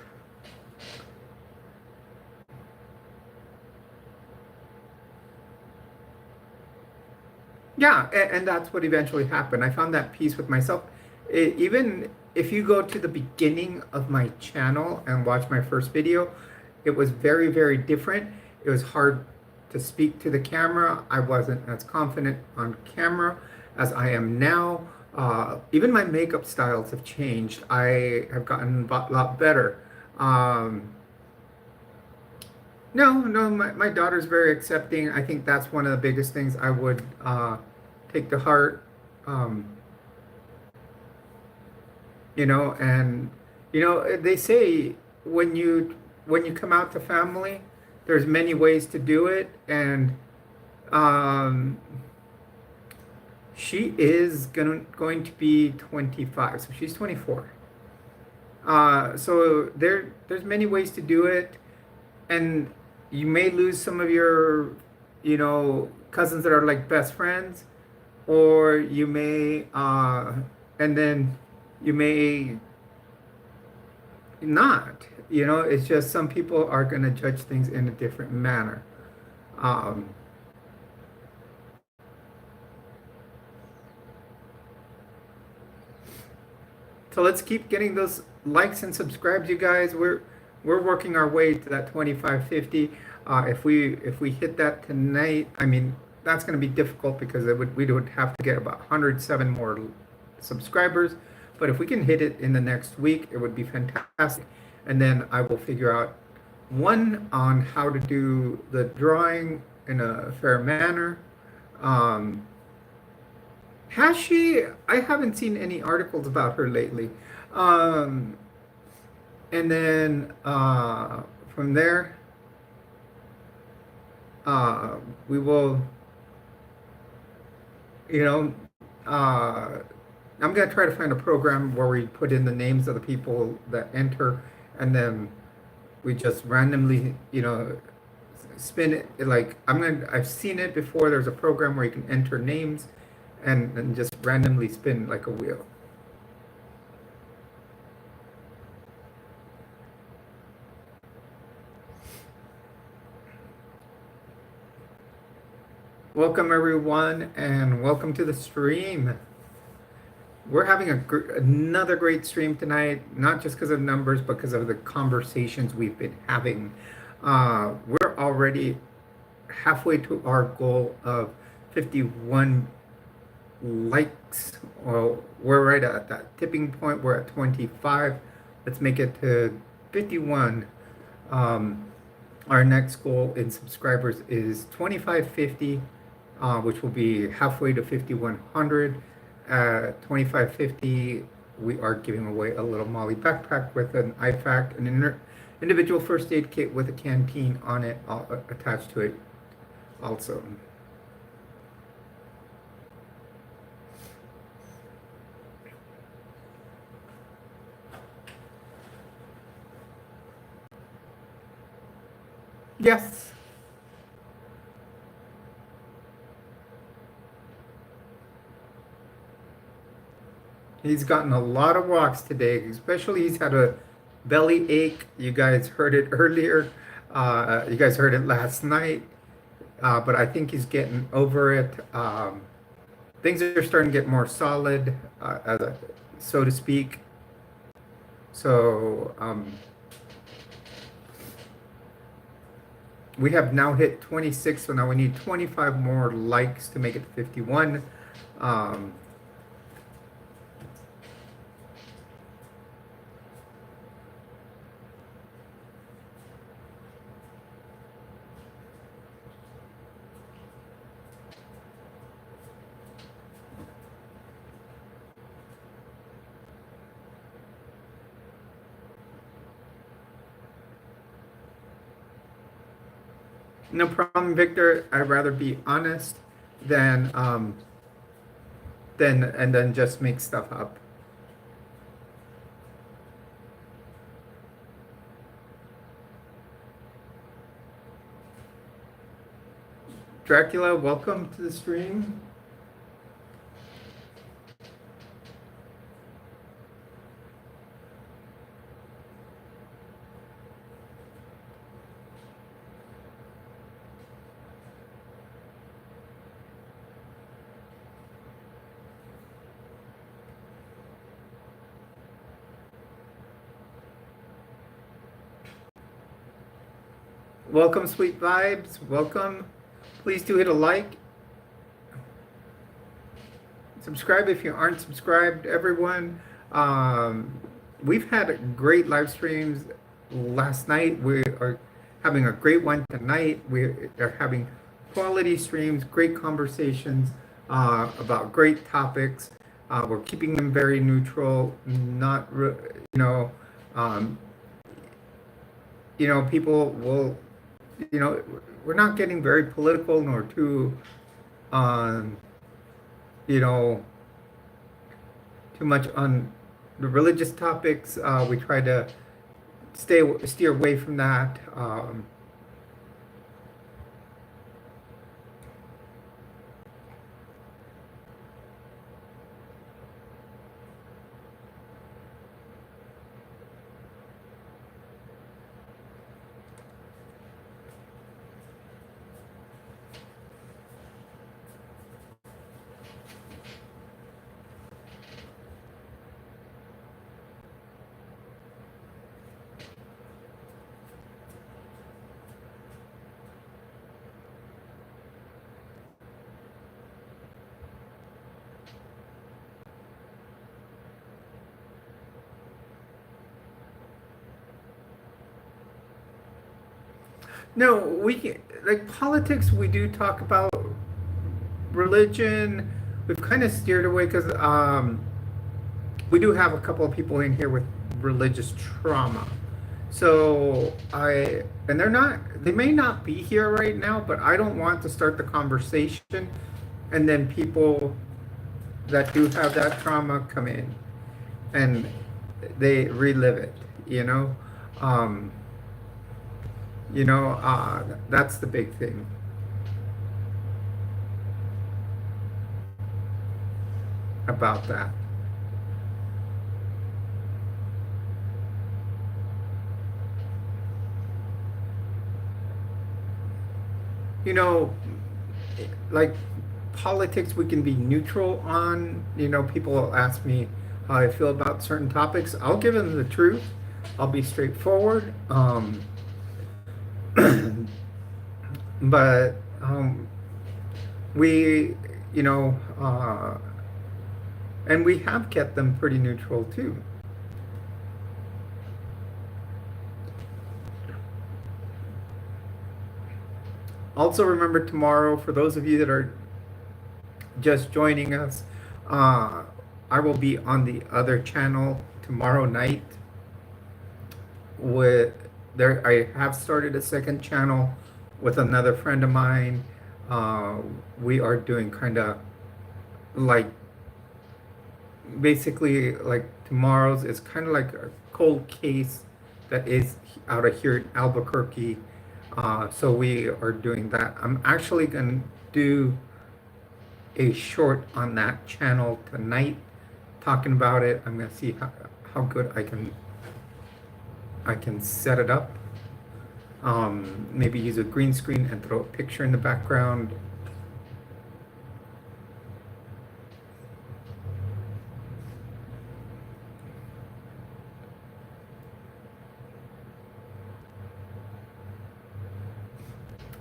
Yeah, and that's what eventually happened. I found that peace with myself. Even if you go to the beginning of my channel and watch my first video, it was very, very different. It was hard to speak to the camera. I wasn't as confident on camera as I am now. Even my makeup styles have changed. I have gotten a lot better. Um, no, my daughter's very accepting. I think that's one of the biggest things I would take to heart. Um, you know, and you know, they say when you come out to family, there's many ways to do it, and um, she is going to be 25, so she's 24. So there's many ways to do it, and you may lose some of your, you know, cousins that are like best friends, or you may, and then you may not. You know, it's just some people are going to judge things in a different manner. Um, so let's keep getting those likes and subscribes, you guys. We're working our way to that 2550. If we hit that tonight, I mean that's going to be difficult because we would have to get about 107 more subscribers. But if we can hit it in the next week, it would be fantastic. And then I will figure out one on how to do the drawing in a fair manner. Um, has she? I haven't seen any articles about her lately. Um, and then from there, uh, we will, you know, I'm going to try to find a program where we put in the names of the people that enter, and then we just randomly, you know, spin it. Like I've seen it before. There's a program where you can enter names and just randomly spin like a wheel. Welcome everyone, and welcome to the stream. We're having another great stream tonight, not just because of numbers, but because of the conversations we've been having. We're already halfway to our goal of 51 likes. Well, we're right at that tipping point. We're at 25. Let's make it to 51. Our next goal in subscribers is 2550, which will be halfway to 5100. At 2550, we are giving away a little Molly backpack with an IFAC, an Individual first aid kit with a canteen on it attached to it also. Yes. He's gotten a lot of walks today, especially he's had a belly ache. You guys heard it earlier. You guys heard it last night. But I think he's getting over it. Things are starting to get more solid, so to speak. So we have now hit 26, so now we need 25 more likes to make it 51. No problem, Victor. I'd rather be honest than and then just make stuff up. Dracula, welcome to the stream. Welcome, Sweet Vibes. Welcome. Please do hit a like. Subscribe if you aren't subscribed, everyone. We've had great live streams last night. We are having a great one tonight. We are having quality streams, great conversations about great topics. We're keeping them very neutral, not, people will, we're not getting very political nor too, too much on the religious topics. We try to steer away from that. No, like politics, we do talk about religion. We've kind of steered away because we do have a couple of people in here with religious trauma. So and they may not be here right now, but I don't want to start the conversation and then people that do have that trauma come in and they relive it, that's the big thing. About that. Like politics, we can be neutral on. People will ask me how I feel about certain topics. I'll give them the truth. I'll be straightforward. But we, and we have kept them pretty neutral too. Also, remember tomorrow, for those of you that are just joining us, I will be on the other channel tomorrow night there I have started a second channel with another friend of mine. Uh, we are doing kind of like basically like tomorrow's is kind of like a cold case that is out of here in Albuquerque. So we are doing that. I'm actually going to do a short on that channel tonight talking about it. I'm going to see how good I can set it up. Maybe use a green screen and throw a picture in the background.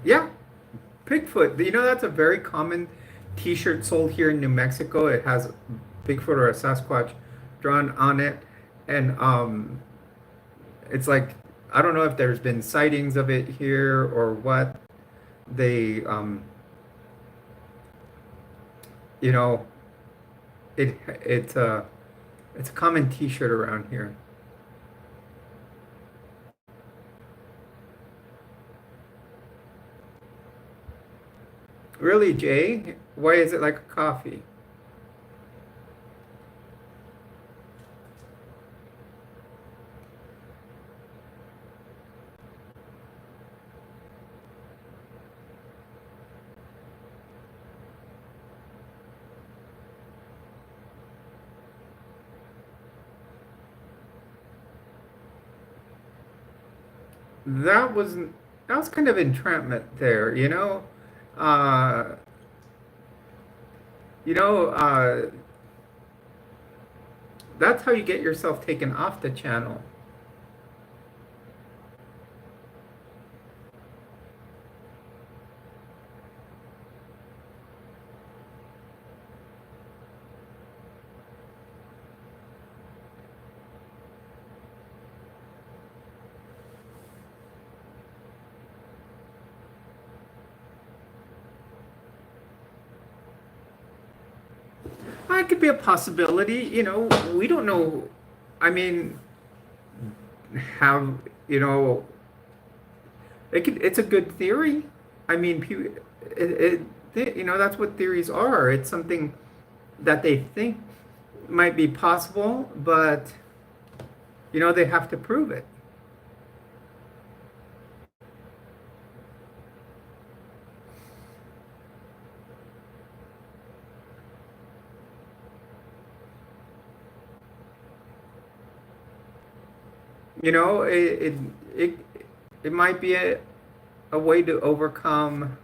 Yeah, Bigfoot. You know, that's a very common t-shirt sold here in New Mexico. It has Bigfoot or a Sasquatch drawn on it. And it's like, I don't know if there's been sightings of it here or what. They, you know, it it's a common t-shirt around here. Really, Jay? Why is it like a coffee? That was that was kind of entrapment there, you know? Uh, you know, that's how you get yourself taken off the channel. It could be a possibility, you know, we don't know. I mean, have, you know, it's a good theory. I mean, you know, that's what theories are. It's something that they think might be possible, but, you know, they have to prove it. You know, it, it might be a way to overcome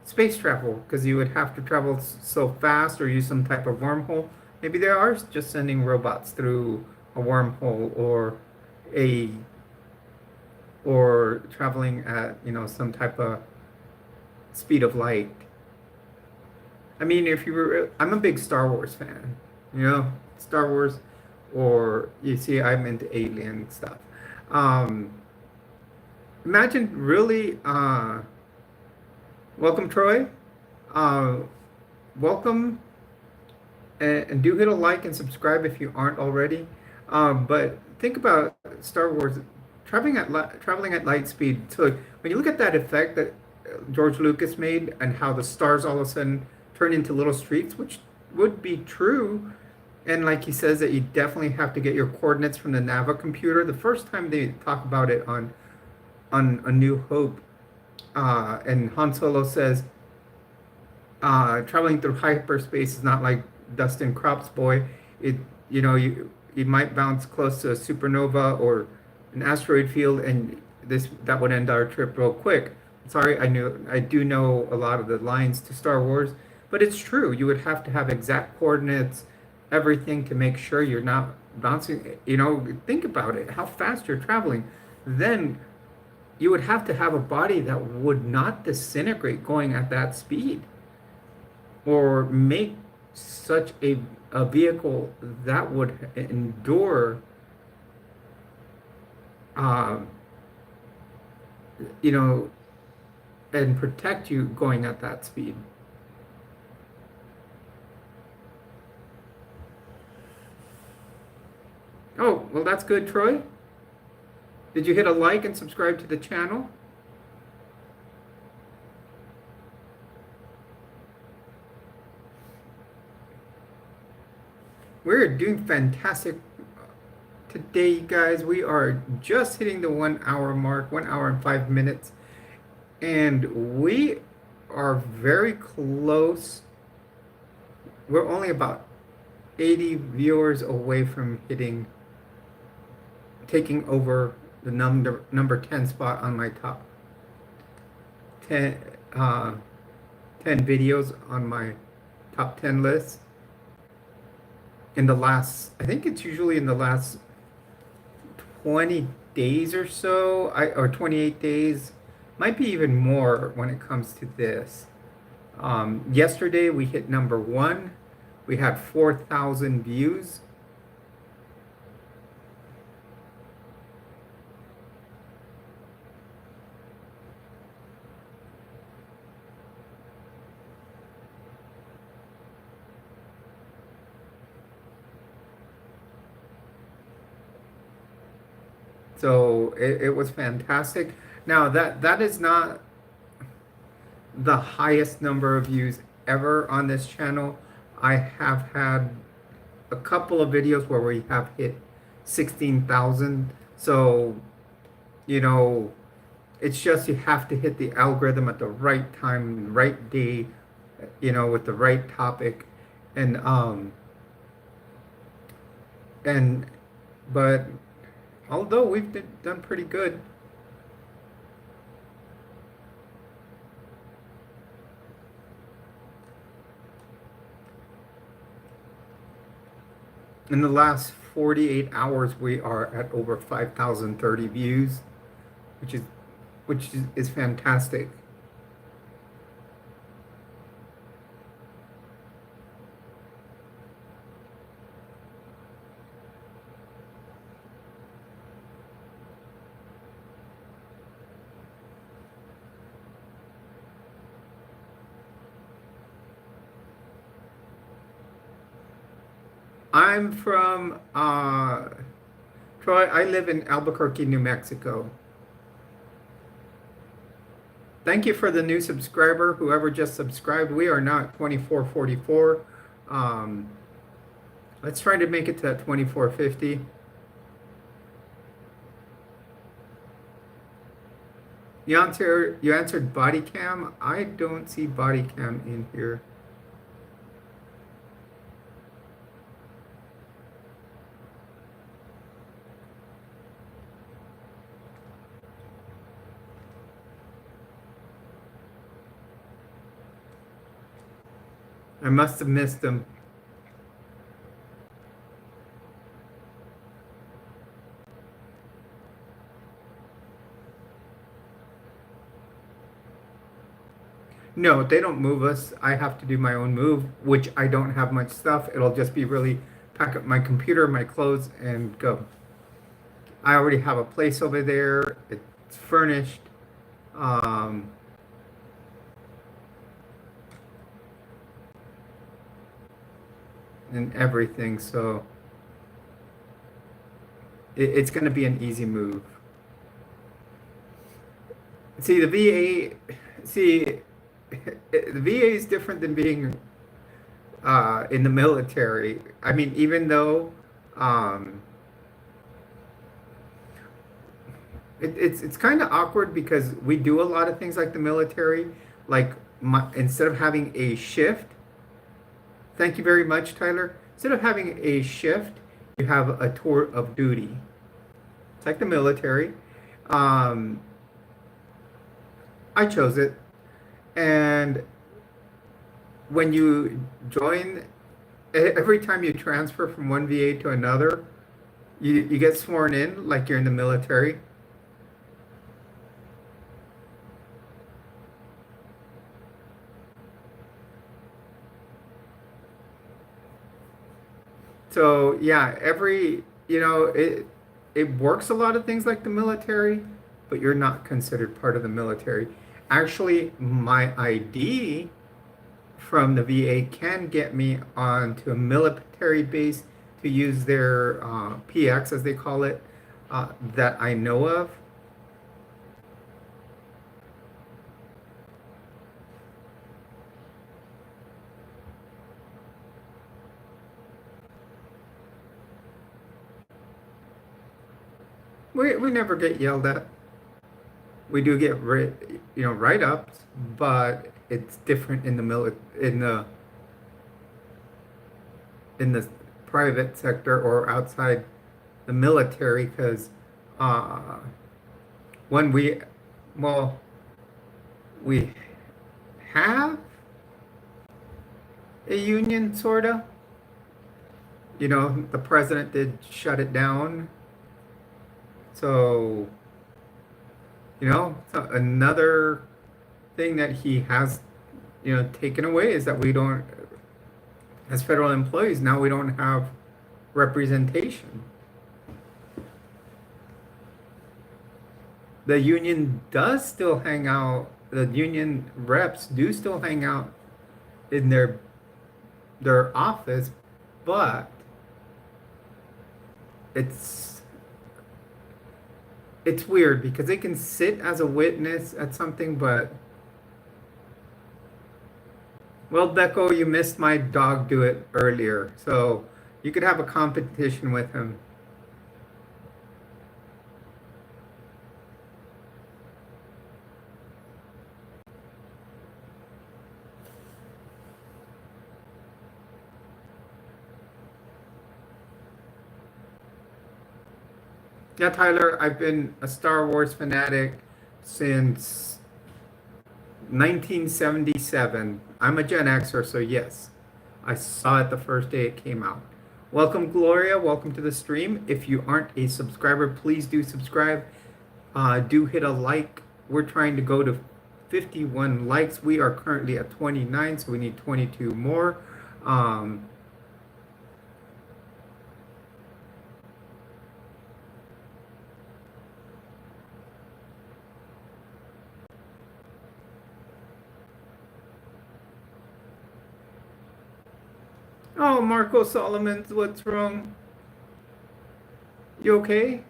space travel because you would have to travel so fast or use some type of wormhole. Maybe they are just sending robots through a wormhole a or traveling at, you know, some type of speed of light. I mean, if you were, I'm a big Star Wars fan, you know, Star Wars, or you see, I'm into alien stuff. Um, Imagine really, welcome, Troy. Uh, Welcome, and do hit a like and subscribe if you aren't already. But think about Star Wars traveling at light speed. So when you look at that effect that George Lucas made and how the stars all of a sudden turn into little streets, which would be true. And like he says that you definitely have to get your coordinates from the Nava computer. The first time they talk about it on A New Hope, and Han Solo says, traveling through hyperspace is not like Dustin Crop's boy. It, you know, you might bounce close to a supernova or an asteroid field, and that would end our trip real quick. Sorry, I do know a lot of the lines to Star Wars, but it's true. You would have to have exact coordinates, everything to make sure you're not bouncing. You know, think about it, how fast you're traveling. Then you would have to have a body that would not disintegrate going at that speed or make such a vehicle that would endure, uh, you know, and protect you going at that speed. Oh, well, that's good, Troy. Did you hit a like and subscribe to the channel? We're doing fantastic today, you guys. We are just hitting the 1 hour mark, 1 hour and 5 minutes. And we are very close. We're only about 80 viewers away from taking over the number 10 spot on my top 10, 10 videos on my top 10 list. In the last, I think it's usually in the last 20 days or so, or 28 days, might be even more when it comes to this. Yesterday we hit number 1. We had 4,000 views. So it was fantastic. Now that is not the highest number of views ever on this channel. I have had a couple of videos where we have hit 16,000. So, you know, it's just you have to hit the algorithm at the right time, right day, you know, with the right topic. But although we've done pretty good. In the last 48 hours, we are at over 5,030 views, which is fantastic. I'm from Troy. I live in Albuquerque, New Mexico. Thank you for the new subscriber, whoever just subscribed. We are now at 2444. Let's try to make it to that 2450. You answered body cam. I don't see body cam in here. I must have missed them. No, they don't move us. I have to do my own move, which I don't have much stuff. It'll just be really pack up my computer, my clothes, and go. I already have a place over there. It's furnished. And everything, so it's going to be an easy move. See, the VA is different than being in the military. I mean, even though it's kind of awkward because we do a lot of things like the military, like instead of having a shift. Thank you very much, Tyler. Instead of having a shift, you have a tour of duty. It's like the military. I chose it. And when you join, every time you transfer from one VA to another, you get sworn in like you're in the military. So yeah, it works a lot of things like the military, but you're not considered part of the military. Actually, my ID from the VA can get me onto a military base to use their PX, as they call it. that I know of. We never get yelled at. We do get write-ups, but it's different in the in the private sector or outside the military, because uh, when well we have a union, sorta. The president did shut it down, so another thing that he has taken away is that we don't, as federal employees now, we don't have representation. The union does still hang out, the union reps do still hang out in their office, but it's weird because they can sit as a witness at something, but well, Becco, you missed my dog do it earlier, so you could have a competition with him. Yeah, Tyler, I've been a Star Wars fanatic since 1977. I'm a Gen Xer, so yes, I saw it the first day it came out. Welcome, Gloria. Welcome to the stream. If you aren't a subscriber, please do subscribe. Do hit a like. We're trying to go to 51 likes. We are currently at 29, so we need 22 more. Oh, Marco Solomons, what's wrong? You okay?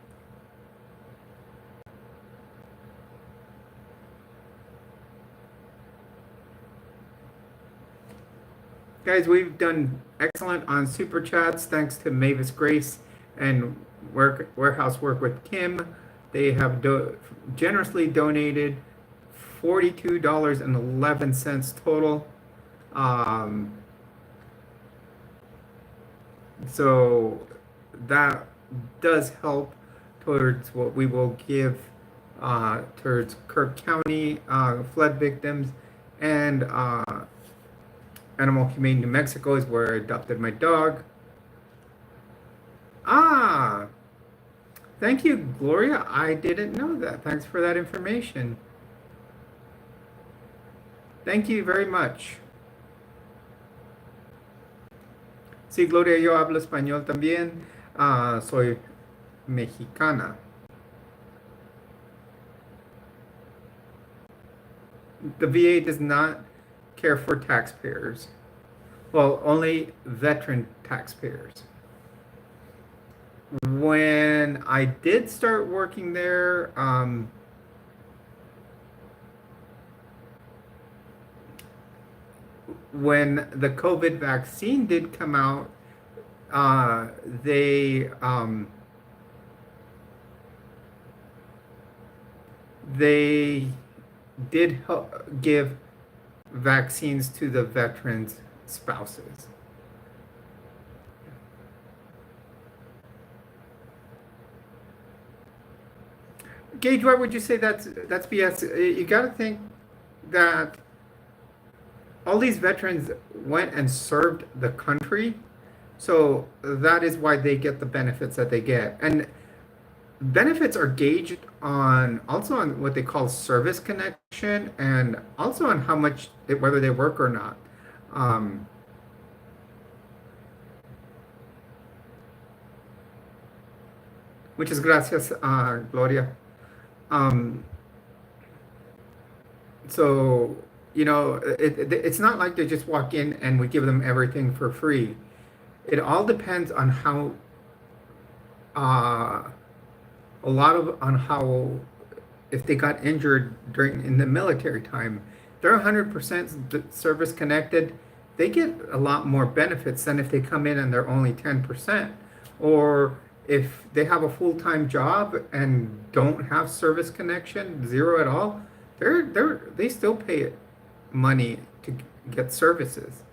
Guys, we've done excellent on Super Chats thanks to Mavis Grace and Warehouse Work with Kim. They have generously donated $42.11 total. So that does help towards what we will give towards Kirk County flood victims, and Animal Humane New Mexico is where I adopted my dog. Thank you, Gloria. I didn't know that. Thanks for that information. Thank you very much. Sí, Gloria, yo hablo español también. Soy mexicana. The VA does not care for taxpayers. Well, only veteran taxpayers. When I did start working there, when the COVID vaccine did come out, they did give vaccines to the veterans' spouses. Gage, why would you say that's BS? You got to think that all these veterans went and served the country, so that is why they get the benefits that they get. And benefits are gauged also on what they call service connection, and also on how much whether they work or not. Muchas gracias, Gloria. So it's not like they just walk in and we give them everything for free. It all depends on how a lot of on how if they got injured during in the military time, they're 100% service connected. They get a lot more benefits than if they come in and they're only 10%. Or if they have a full-time job and don't have service connection, zero at all, they still pay money to get services.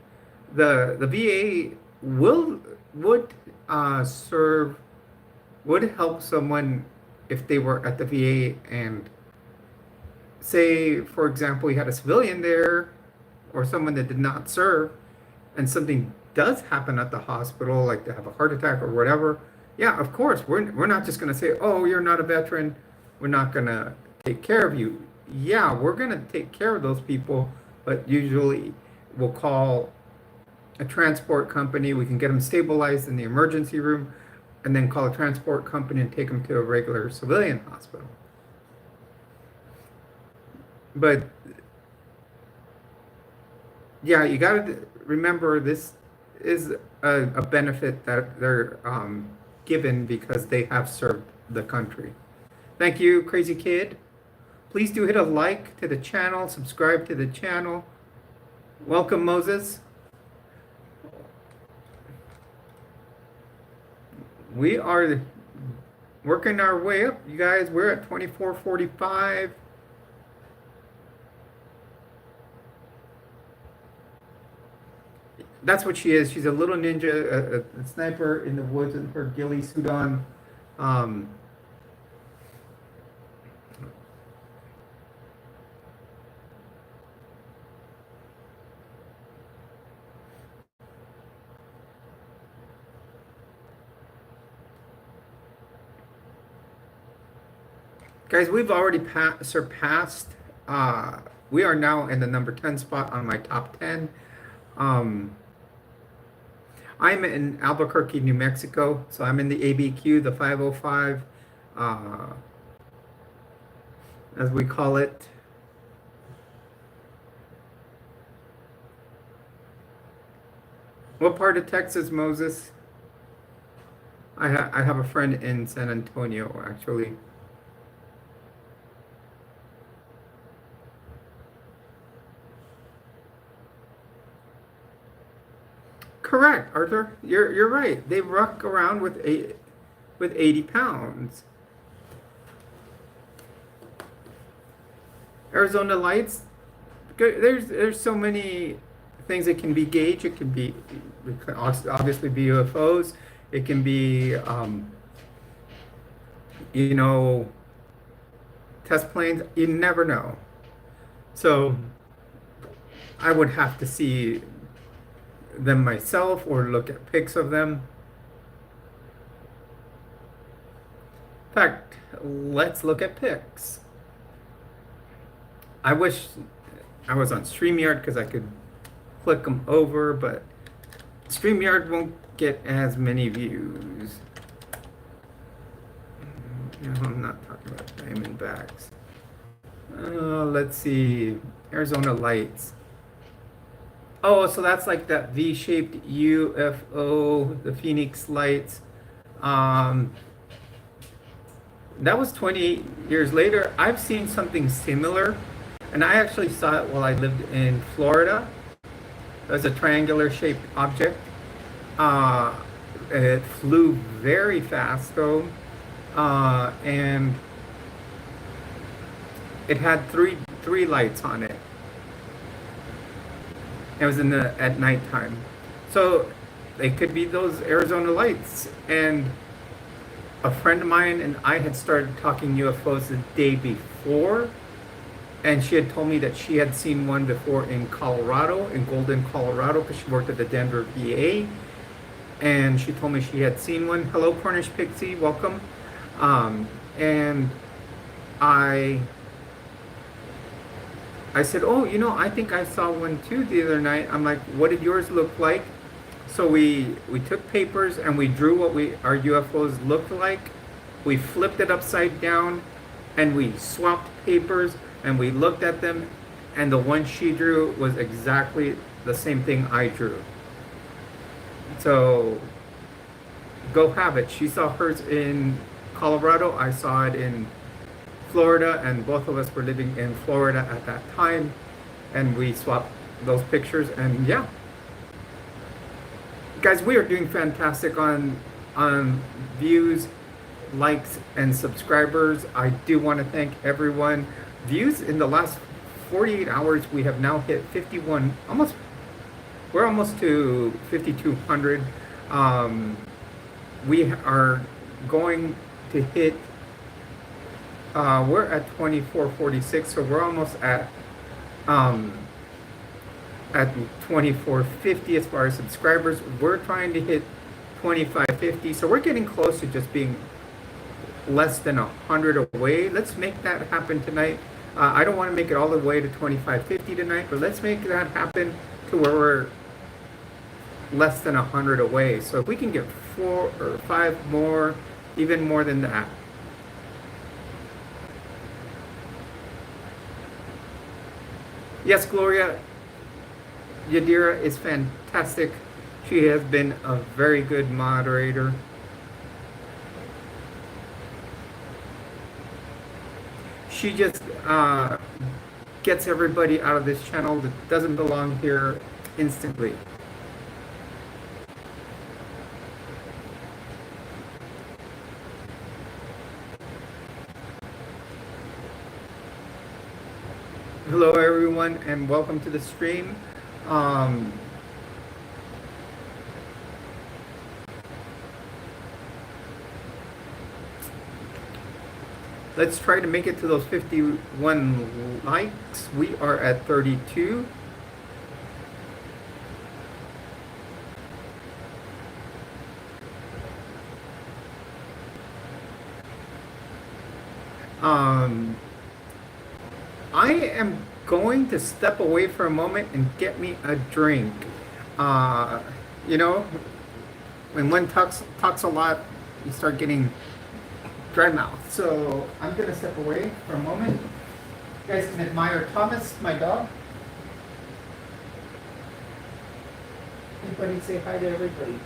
The VA will would serve would help someone if they were at the VA and say, for example, you had a civilian there or someone that did not serve and something does happen at the hospital, like they have a heart attack or whatever. Yeah, of course, we're not just going to say, oh, you're not a veteran, we're not going to take care of you. Yeah, we're going to take care of those people, but usually we'll call a transport company. We can get them stabilized in the emergency room and then call a transport company and take them to a regular civilian hospital. But yeah, you got to remember this is a benefit that they're given because they have served the country. Thank you, Crazy Kid. Please do hit a like to the channel, subscribe to the channel. Welcome, Moses. We are working our way up, you guys. We're at 2445. That's what she is. She's a little ninja, a sniper in the woods with her ghillie suit on. Guys, we've already surpassed, we are now in the number 10 spot on my top 10. I'm in Albuquerque, New Mexico, so I'm in the ABQ, the 505, as we call it. What part of Texas, Moses? I have a friend in San Antonio, actually. Correct, Arthur. You're right. They ruck around with 80 pounds. Arizona Lights. There's so many things that can be gauged. It can obviously be UFOs. It can be test planes. You never know. So I would have to see them myself or look at pics of them. In fact, let's look at pics. I wish I was on StreamYard because I could click them over, but StreamYard won't get as many views. No, I'm not talking about Diamondbacks. Let's see, Arizona Lights. Oh, so that's like that V-shaped UFO, the Phoenix Lights. That was 28 years later. I've seen something similar, and I actually saw it while I lived in Florida. It was a triangular shaped object. It flew very fast though, and it had three lights on it. It was at nighttime. So they could be those Arizona Lights. And a friend of mine and I had started talking UFOs the day before. And she had told me that she had seen one before in Colorado, in Golden, Colorado, because she worked at the Denver VA. And she told me she had seen one. Hello, Cornish Pixie, welcome. And I said, oh, I think I saw one too the other night. I'm like, what did yours look like? So we took papers and we drew what our UFOs looked like. We flipped it upside down and we swapped papers and we looked at them, and the one she drew was exactly the same thing I drew. So go have it. She saw hers in Colorado. I saw it in Florida, and both of us were living in Florida at that time, and we swapped those pictures. And yeah, guys, we are doing fantastic on views, likes, and subscribers. I do want to thank everyone. Views in the last 48 hours, we have now hit 51, almost, we're almost to 5,200. We are going to hit, we're at 2446, so we're almost at 2450 as far as subscribers. We're trying to hit 2550, so we're getting close to just being less than 100 away. Let's make that happen tonight. I don't want to make it all the way to 2550 tonight, but let's make that happen to where we're less than 100 away. So if we can get 4 or 5 more, even more than that. Yes, Gloria, Yadira is fantastic. She has been a very good moderator. She just gets everybody out of this channel that doesn't belong here instantly. Hello everyone, and welcome to the stream. Let's try to make it to those 51 likes. We are at 32. I am going to step away for a moment and get me a drink. You know, when one talks a lot, you start getting dry mouth. So I'm gonna step away for a moment. You guys can admire Thomas, my dog. Anybody say hi to everybody?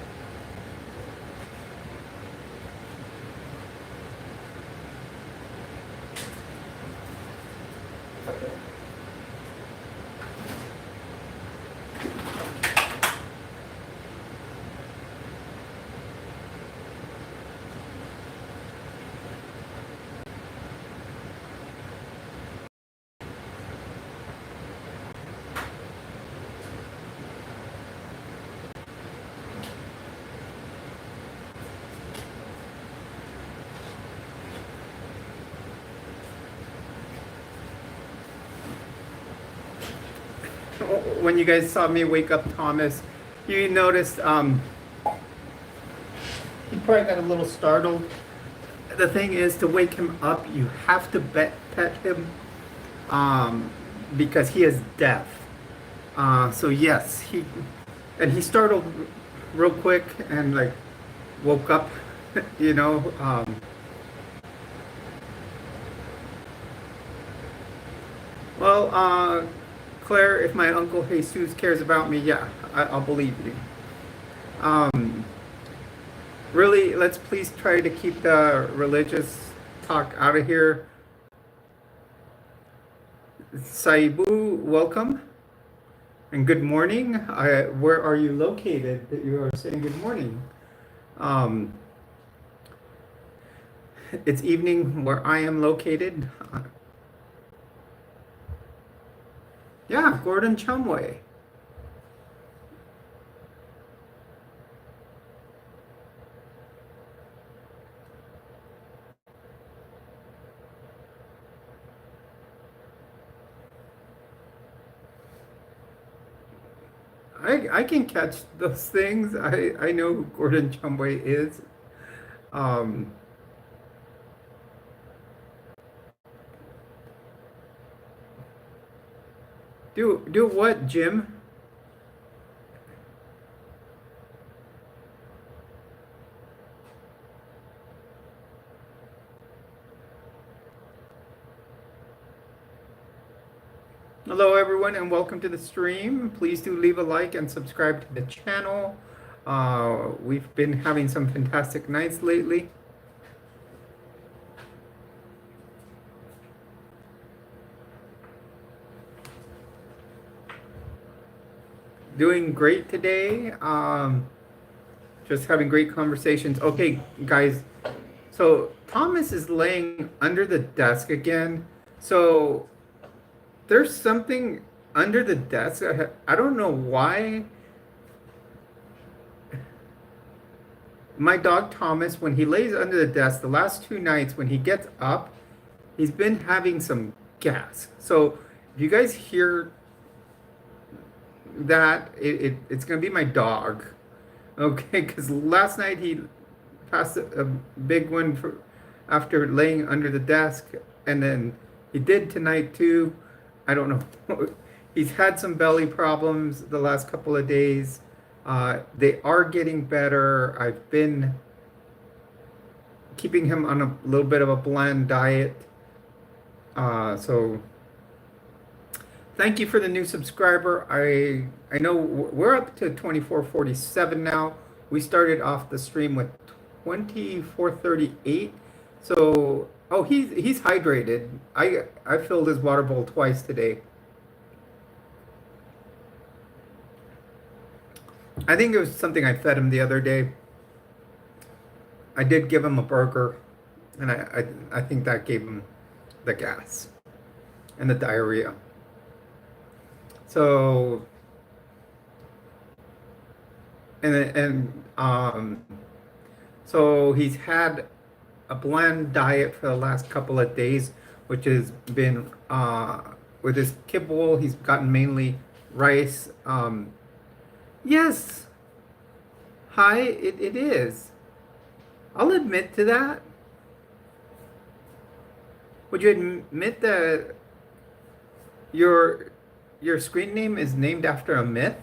When you guys saw me wake up Thomas, you noticed he probably got a little startled. The thing is, to wake him up, you have to pet him because he is deaf. So yes, he startled real quick and like woke up, you know. Well, Claire, if my Uncle Jesus cares about me, yeah, I'll believe you. Really, let's please try to keep the religious talk out of here. Saibu, welcome. And good morning. Where are you located that you are saying good morning? It's evening where I am located. Yeah, Gordon Chumway. I can catch those things. I know who Gordon Chumway is. Do what, Jim? Hello everyone and welcome to the stream. Please do leave a like and subscribe to the channel. We've been having some fantastic nights lately. Doing great today. Just having great conversations. Okay, guys. So Thomas is laying under the desk again. So there's something under the desk. I don't know why. My dog Thomas, when he lays under the desk, the last 2 nights when he gets up, he's been having some gas. So if you guys hear that, it's gonna be my dog. Okay, because last night he passed a big one after laying under the desk, and then he did tonight too. I don't know. He's had some belly problems the last couple of days. They are getting better. I've been keeping him on a little bit of a bland diet. So thank you for the new subscriber. I know we're up to 2447 now. We started off the stream with 2438. So he's hydrated. I filled his water bowl twice today. I think it was something I fed him the other day. I did give him a burger, and I think that gave him the gas and the diarrhea. So so he's had a bland diet for the last couple of days, which has been with his kibble. He's gotten mainly rice. Yes, hi, it is. I'll admit to that. Would you admit that your screen name is named after a myth?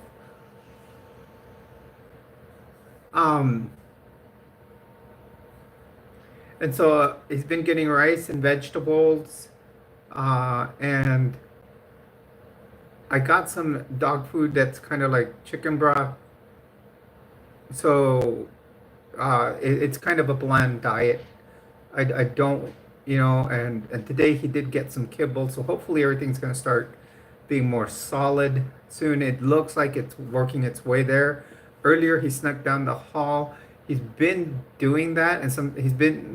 And so he's been getting rice and vegetables, and I got some dog food that's kind of like chicken broth. So it's kind of a bland diet. I don't, and today he did get some kibble, so hopefully everything's going to start being more solid soon. It looks like it's working its way there. Earlier he snuck down the hall. He's been doing that, and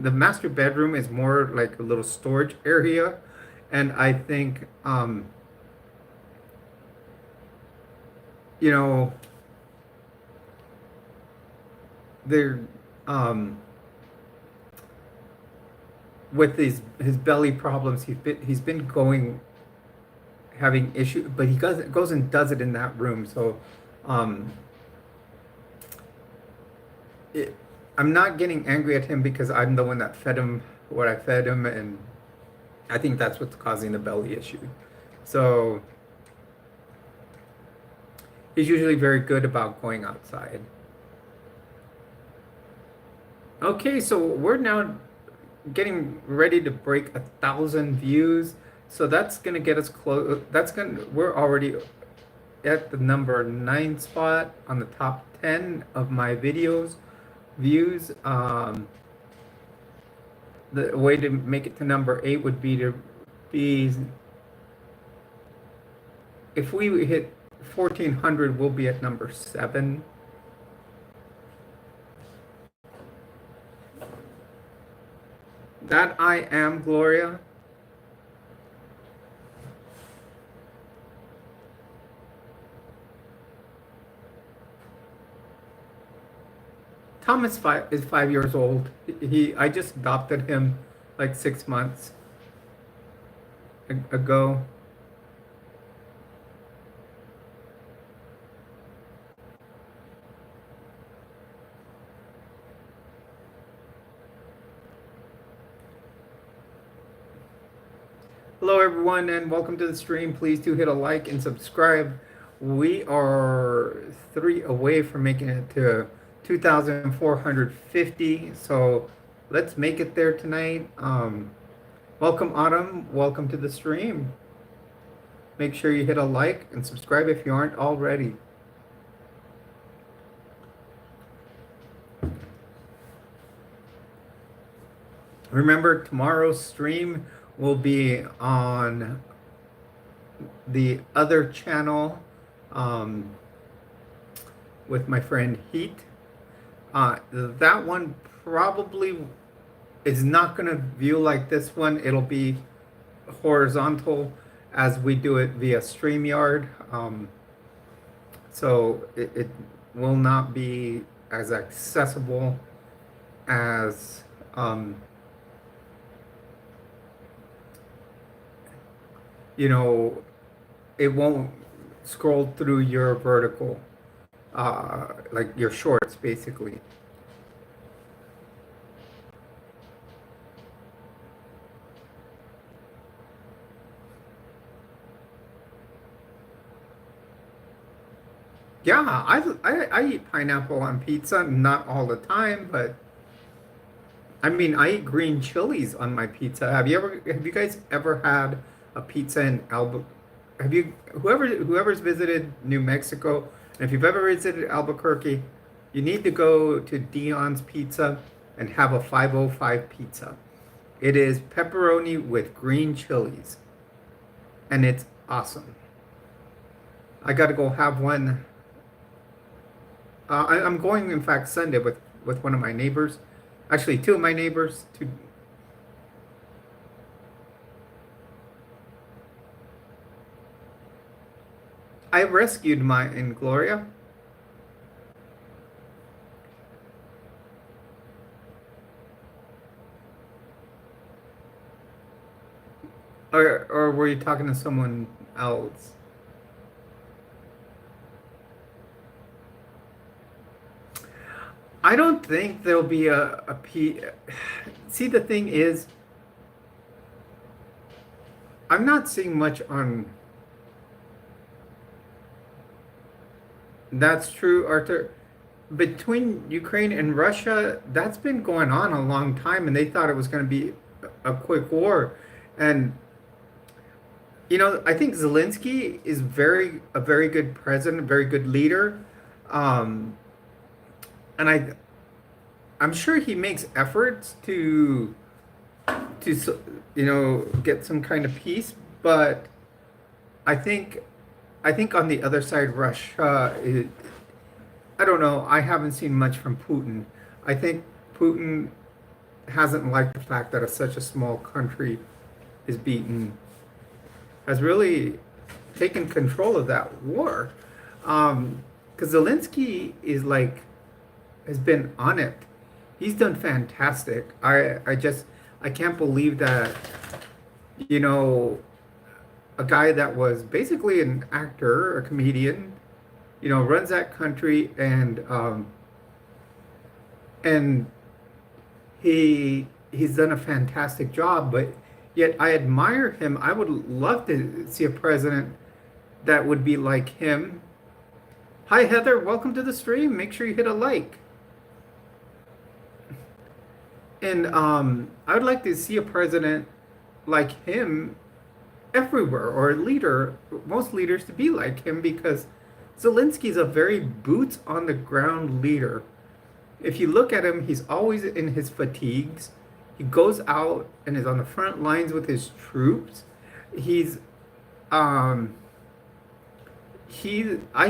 the master bedroom is more like a little storage area, and I think they're with his belly problems, he's been having issues, but he goes and does it in that room. So I'm not getting angry at him because I'm the one that fed him what I fed him, and I think that's what's causing the belly issue. So he's usually very good about going outside. Okay, so we're now getting ready to break 1,000 views. So that's gonna get us close. We're already at the number 9 spot on the top 10 of my videos views. The way to make it to number 8 would be if we hit 1,400, we'll be at number 7. That I am Gloria. Thomas is 5 years old. I just adopted him like 6 months ago. Hello everyone, and welcome to the stream. Please do hit a like and subscribe. We are 3 away from making it to 2,450, so let's make it there tonight. Welcome Autumn, welcome to the stream. Make sure you hit a like and subscribe if you aren't already. Remember, tomorrow's stream will be on the other channel. with my friend Heat. That one probably is not going to view like this one. It'll be horizontal as we do it via StreamYard. So it will not be as accessible as you know, it won't scroll through your vertical, like your shorts, basically. Yeah, I eat pineapple on pizza, not all the time, but I mean, I eat green chilies on my pizza. Have you guys ever had a pizza in have you, whoever's visited New Mexico, and if you've ever visited Albuquerque, you need to go to Dion's Pizza and have a 505 pizza. It is pepperoni with green chilies, and it's awesome. I got to go have one. I'm going, in fact, Sunday with one of my neighbors. Actually, two of my neighbors. I rescued my in Gloria. Or were you talking to someone else? I don't think there'll be a P. See, the thing is, I'm not seeing much on. That's true, Arthur. Between Ukraine and Russia, that's been going on a long time, and they thought it was going to be a quick war. And I think Zelensky is a very good president, a very good leader. Um, and I'm sure he makes efforts to get some kind of peace, but I think on the other side, Russia I don't know. I haven't seen much from Putin. I think Putin hasn't liked the fact that such a small country is beaten, has really taken control of that war. Because Zelensky has been on it. He's done fantastic. I can't believe that, you know, a guy that was basically an actor, a comedian, runs that country, and he's done a fantastic job. But yet I admire him. I would love to see a president that would be like him. Hi Heather, welcome to the stream. Make sure you hit a like. And I would like to see a president like him everywhere, or a leader, most leaders to be like him, because Zelensky's a very boots on the ground leader. If you look at him, he's always in his fatigues. He goes out and is on the front lines with his troops. He's I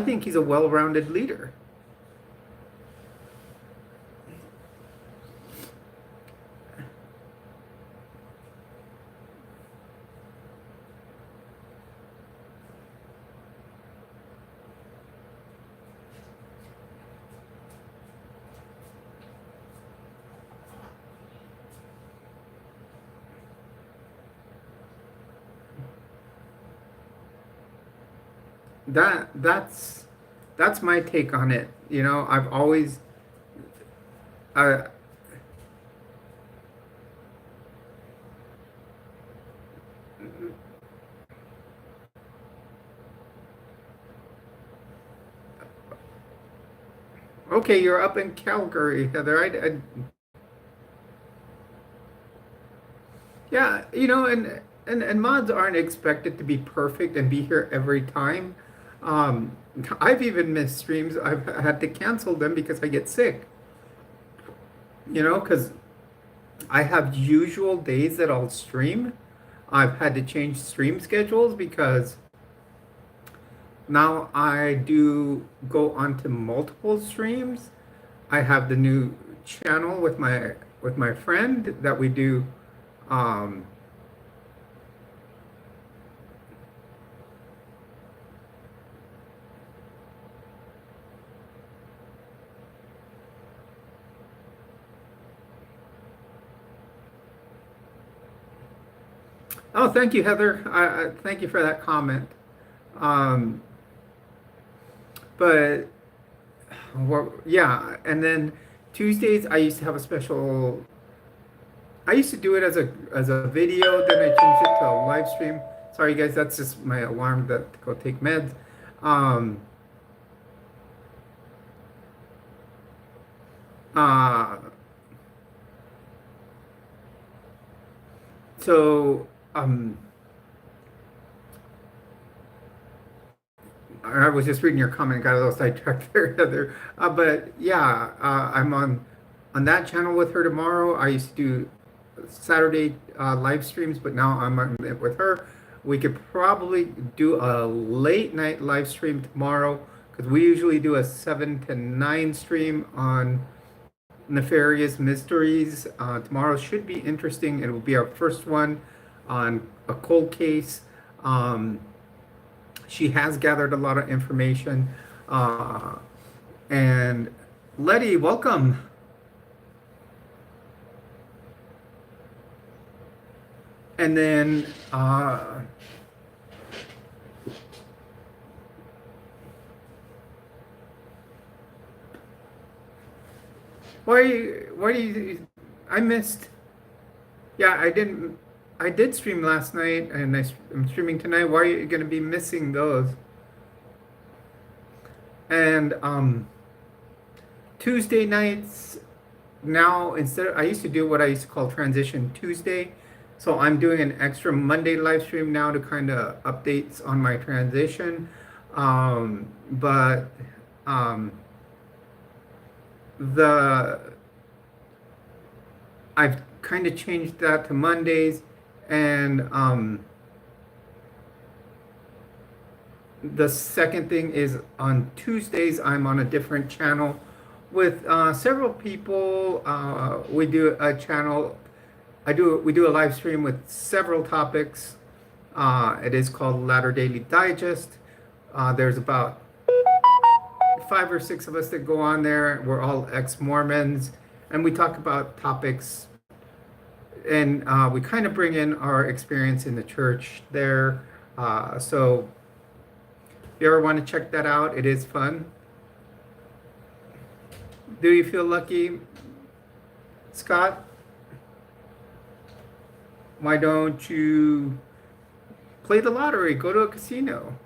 think he's a well-rounded leader. That's my take on it. I've always uh, okay, you're up in Calgary, Heather. Yeah, and mods aren't expected to be perfect and be here every time. Um, I've even missed streams. I've had to cancel them because I get sick. Because I have usual days that I'll stream. I've had to change stream schedules because now I do go onto multiple streams. I have the new channel with my friend that we do. Um, oh, thank you, Heather. I thank you for that comment. Um, but well, yeah, and then Tuesdays I used to have a special. I used to do it as a video, then I changed it to a live stream. Sorry, guys, that's just my alarm that to go take meds. Um, uh, so I was just reading your comment, got a little sidetracked there, Heather. But yeah, I'm on that channel with her tomorrow. I used to do Saturday live streams, but now I'm on it with her. We could probably do a late night live stream tomorrow because we usually do a 7 to 9 stream on nefarious mysteries. Tomorrow should be interesting. It will be our first one on a cold case. Um, she has gathered a lot of information. Uh, and Letty, welcome. And then why do you I missed, yeah, I did stream last night and I'm streaming tonight. Why are you going to be missing those? And Tuesday nights now, instead of, I used to do what I used to call Transition Tuesday. So I'm doing an extra Monday live stream now to kind of updates on my transition. But the I've kind of changed that to Mondays, and the second thing is on Tuesdays I'm on a different channel with several people. We do a channel. We do a live stream with several topics. It is called Latter Daily Digest. There's about 5 or 6 of us that go on there. We're all ex-Mormons, and we talk about topics, and we kind of bring in our experience in the church there. So if you ever want to check that out, it is fun. Do you feel lucky, Scott? Why don't you play the lottery? Go to a casino.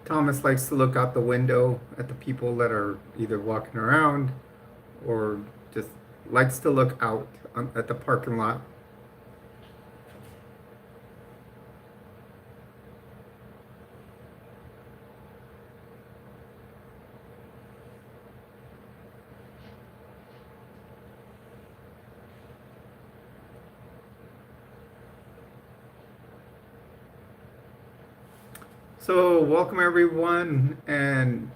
Thomas likes to look out the window at the people that are either walking around or just likes to look out at the parking lot. So welcome everyone, and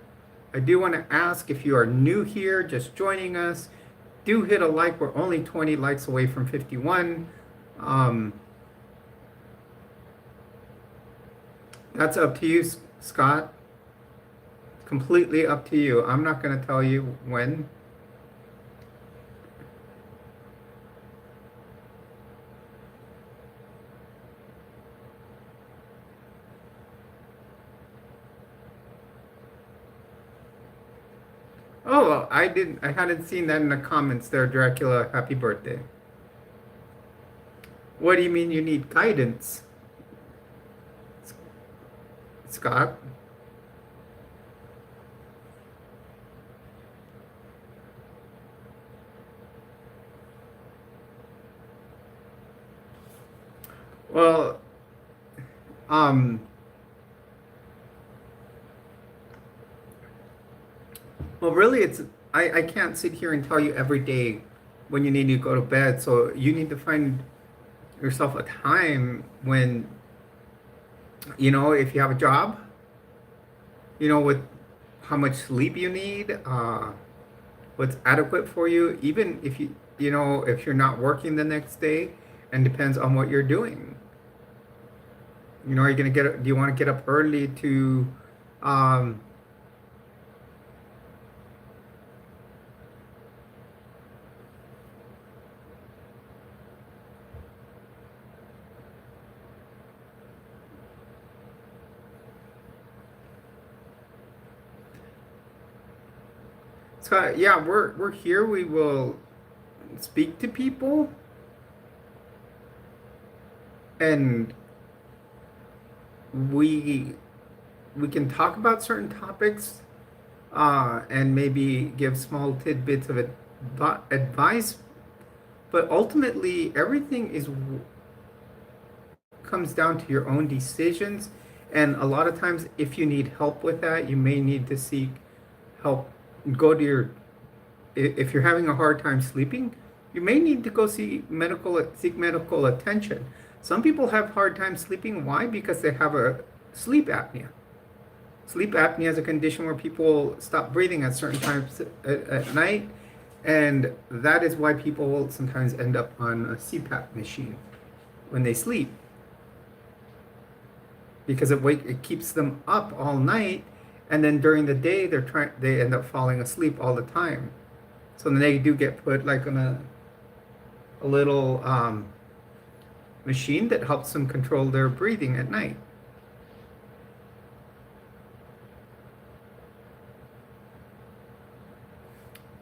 I do want to ask, if you are new here, just joining us, do hit a like. We're only 20 likes away from 51. That's up to you, Scott. Completely up to you. I'm not going to tell you when. Oh, I hadn't seen that in the comments there, Dracula. Happy birthday. What do you mean you need guidance, Scott? Well, um, well, really, I can't sit here and tell you every day when you need to go to bed. So you need to find yourself a time when, if you have a job, with how much sleep you need, what's adequate for you, even if if you're not working the next day, and depends on what you're doing. Are you gonna do you want to get up early to, um, so yeah, we're here. We will speak to people, and we we can talk about certain topics, and maybe give small tidbits of advice. But ultimately, everything is comes down to your own decisions. And a lot of times, if you need help with that, you may need to seek help. Go to your If you're having a hard time sleeping, you may need to go seek medical attention. Some people have hard time sleeping. Why? Because they have a sleep apnea. Sleep apnea is a condition where people stop breathing at certain times at night, and that is why people sometimes end up on a CPAP machine when they sleep, because it keeps them up all night, and then during the day they end up falling asleep all the time. So then they do get put like on a little machine that helps them control their breathing at night.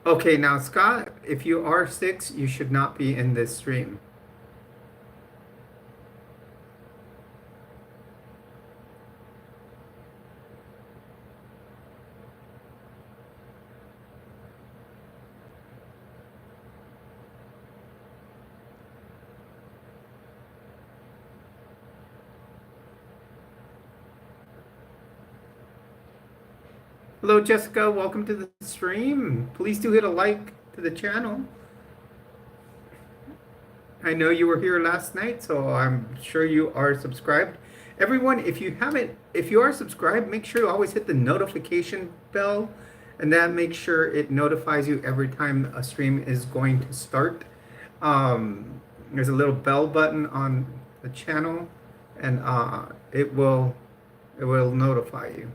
Okay, now Scott, if you are 6, you should not be in this stream. Hello, Jessica. Welcome to the stream. Please do hit a like to the channel. I know you were here last night, so I'm sure you are subscribed. Everyone, if you are subscribed, make sure you always hit the notification bell, and that makes sure it notifies you every time a stream is going to start. There's a little bell button on the channel, and it will notify you.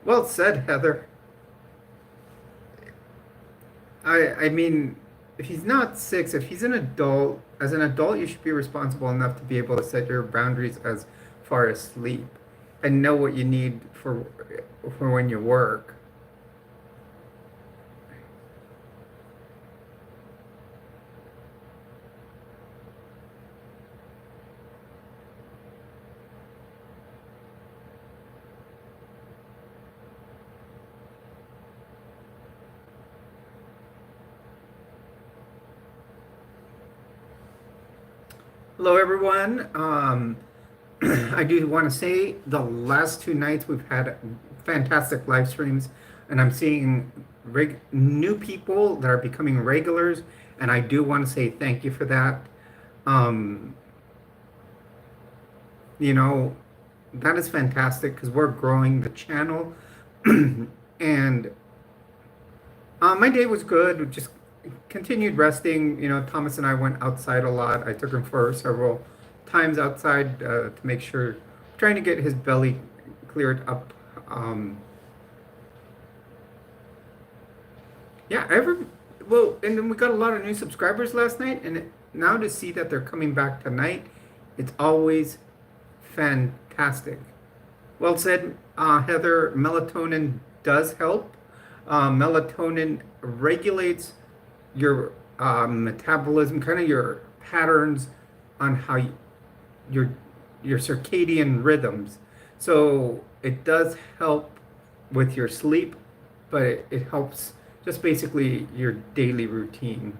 Well said, Heather. I mean, if he's not 6, if he's an adult, as an adult, you should be responsible enough to be able to set your boundaries as far as sleep, and know what you need for when you work. Hello, everyone. I do want to say the last 2 nights we've had fantastic live streams, and I'm seeing new people that are becoming regulars, and I do want to say thank you for that. Um, you know, that is fantastic because we're growing the channel. And my day was good. We just continued resting. Thomas and I went outside a lot. I took him for several times outside to make sure, trying to get his belly cleared up. Yeah, and then we got a lot of new subscribers last night, and now to see that they're coming back tonight, it's always fantastic. Well said, Heather. Melatonin does help. Melatonin regulates your metabolism, kind of your patterns on how your your circadian rhythms. So it does help with your sleep, but it helps just basically your daily routine.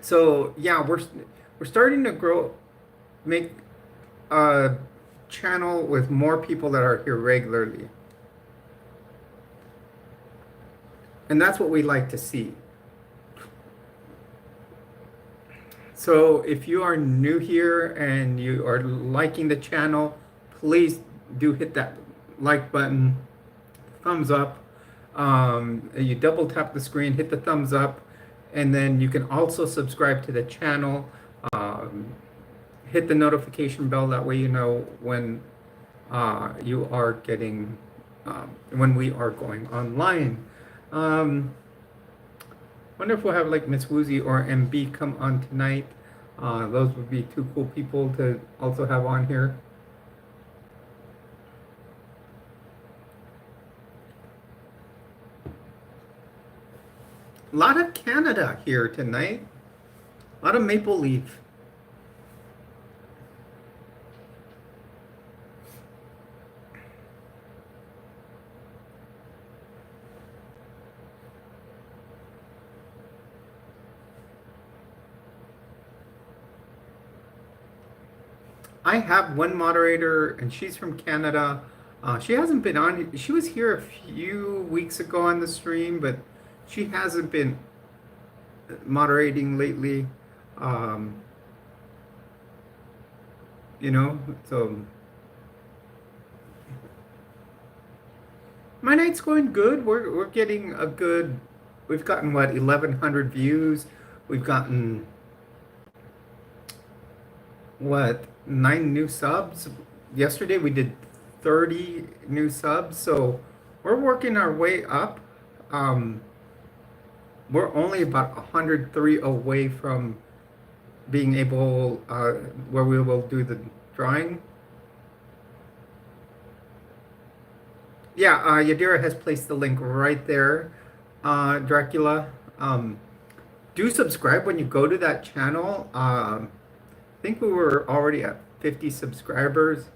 So yeah, we're starting to grow, make a channel with more people that are here regularly, and that's what we like to see. So if you are new here and you are liking the channel, please do hit that like button, thumbs up. You double tap the screen, hit the thumbs up, and then you can also subscribe to the channel. Um, Hit the notification bell, that way you know when you are getting, when we are going online. Wonder if we'll have like Miss Woozy or MB come on tonight. Those would be two cool people to also have on here. A lot of Canada here tonight. A lot of maple leaf. I have one moderator, and she's from Canada. She hasn't been on. She was here a few weeks ago on the stream, but she hasn't been moderating lately. Um, you know, so my night's going good. We're getting a good. We've gotten what 1,100 views. We've gotten what 9 new subs. Yesterday we did 30 new subs, so we're working our way up. We're only about 103 away from being able where we will do the drawing. Yeah, Yadira has placed the link right there. Dracula, do subscribe when you go to that channel. I think we were already at 50 subscribers.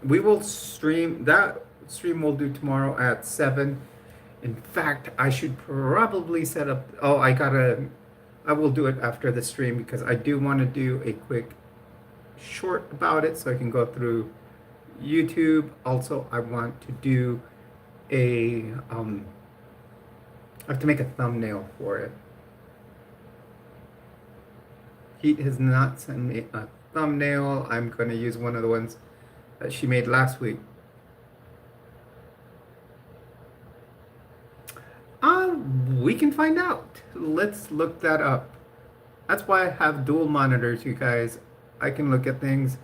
We will stream, that stream we'll do tomorrow at 7. In fact, I should probably set up, I will do it after the stream because I do want to do a quick short about it so I can go through YouTube. Also, I want to do I have to make a thumbnail for it. Heat has not sent me a thumbnail. I'm going to use one of the ones that she made last week. We can find out. Let's look that up. That's why I have dual monitors, you guys. I can look at things.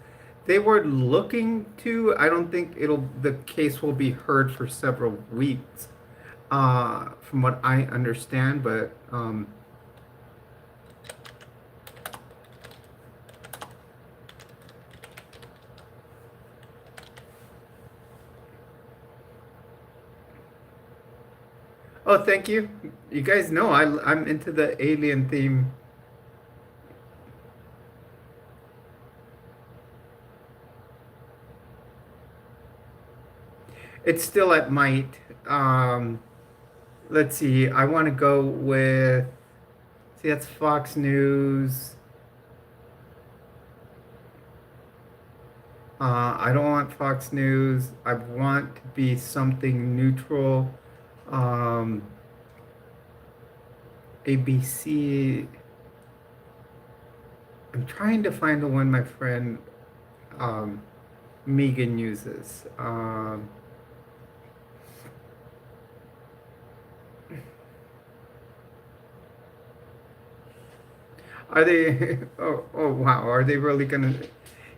They were looking to, I don't think the case will be heard for several weeks, from what I understand, but oh, thank you. You guys know I'm into the alien theme. It's still at might. Let's see. I want to go with. See, that's Fox News. I don't want Fox News. I want to be something neutral. ABC. I'm trying to find the one my friend Megan uses. Are they? Oh wow! Are they really gonna?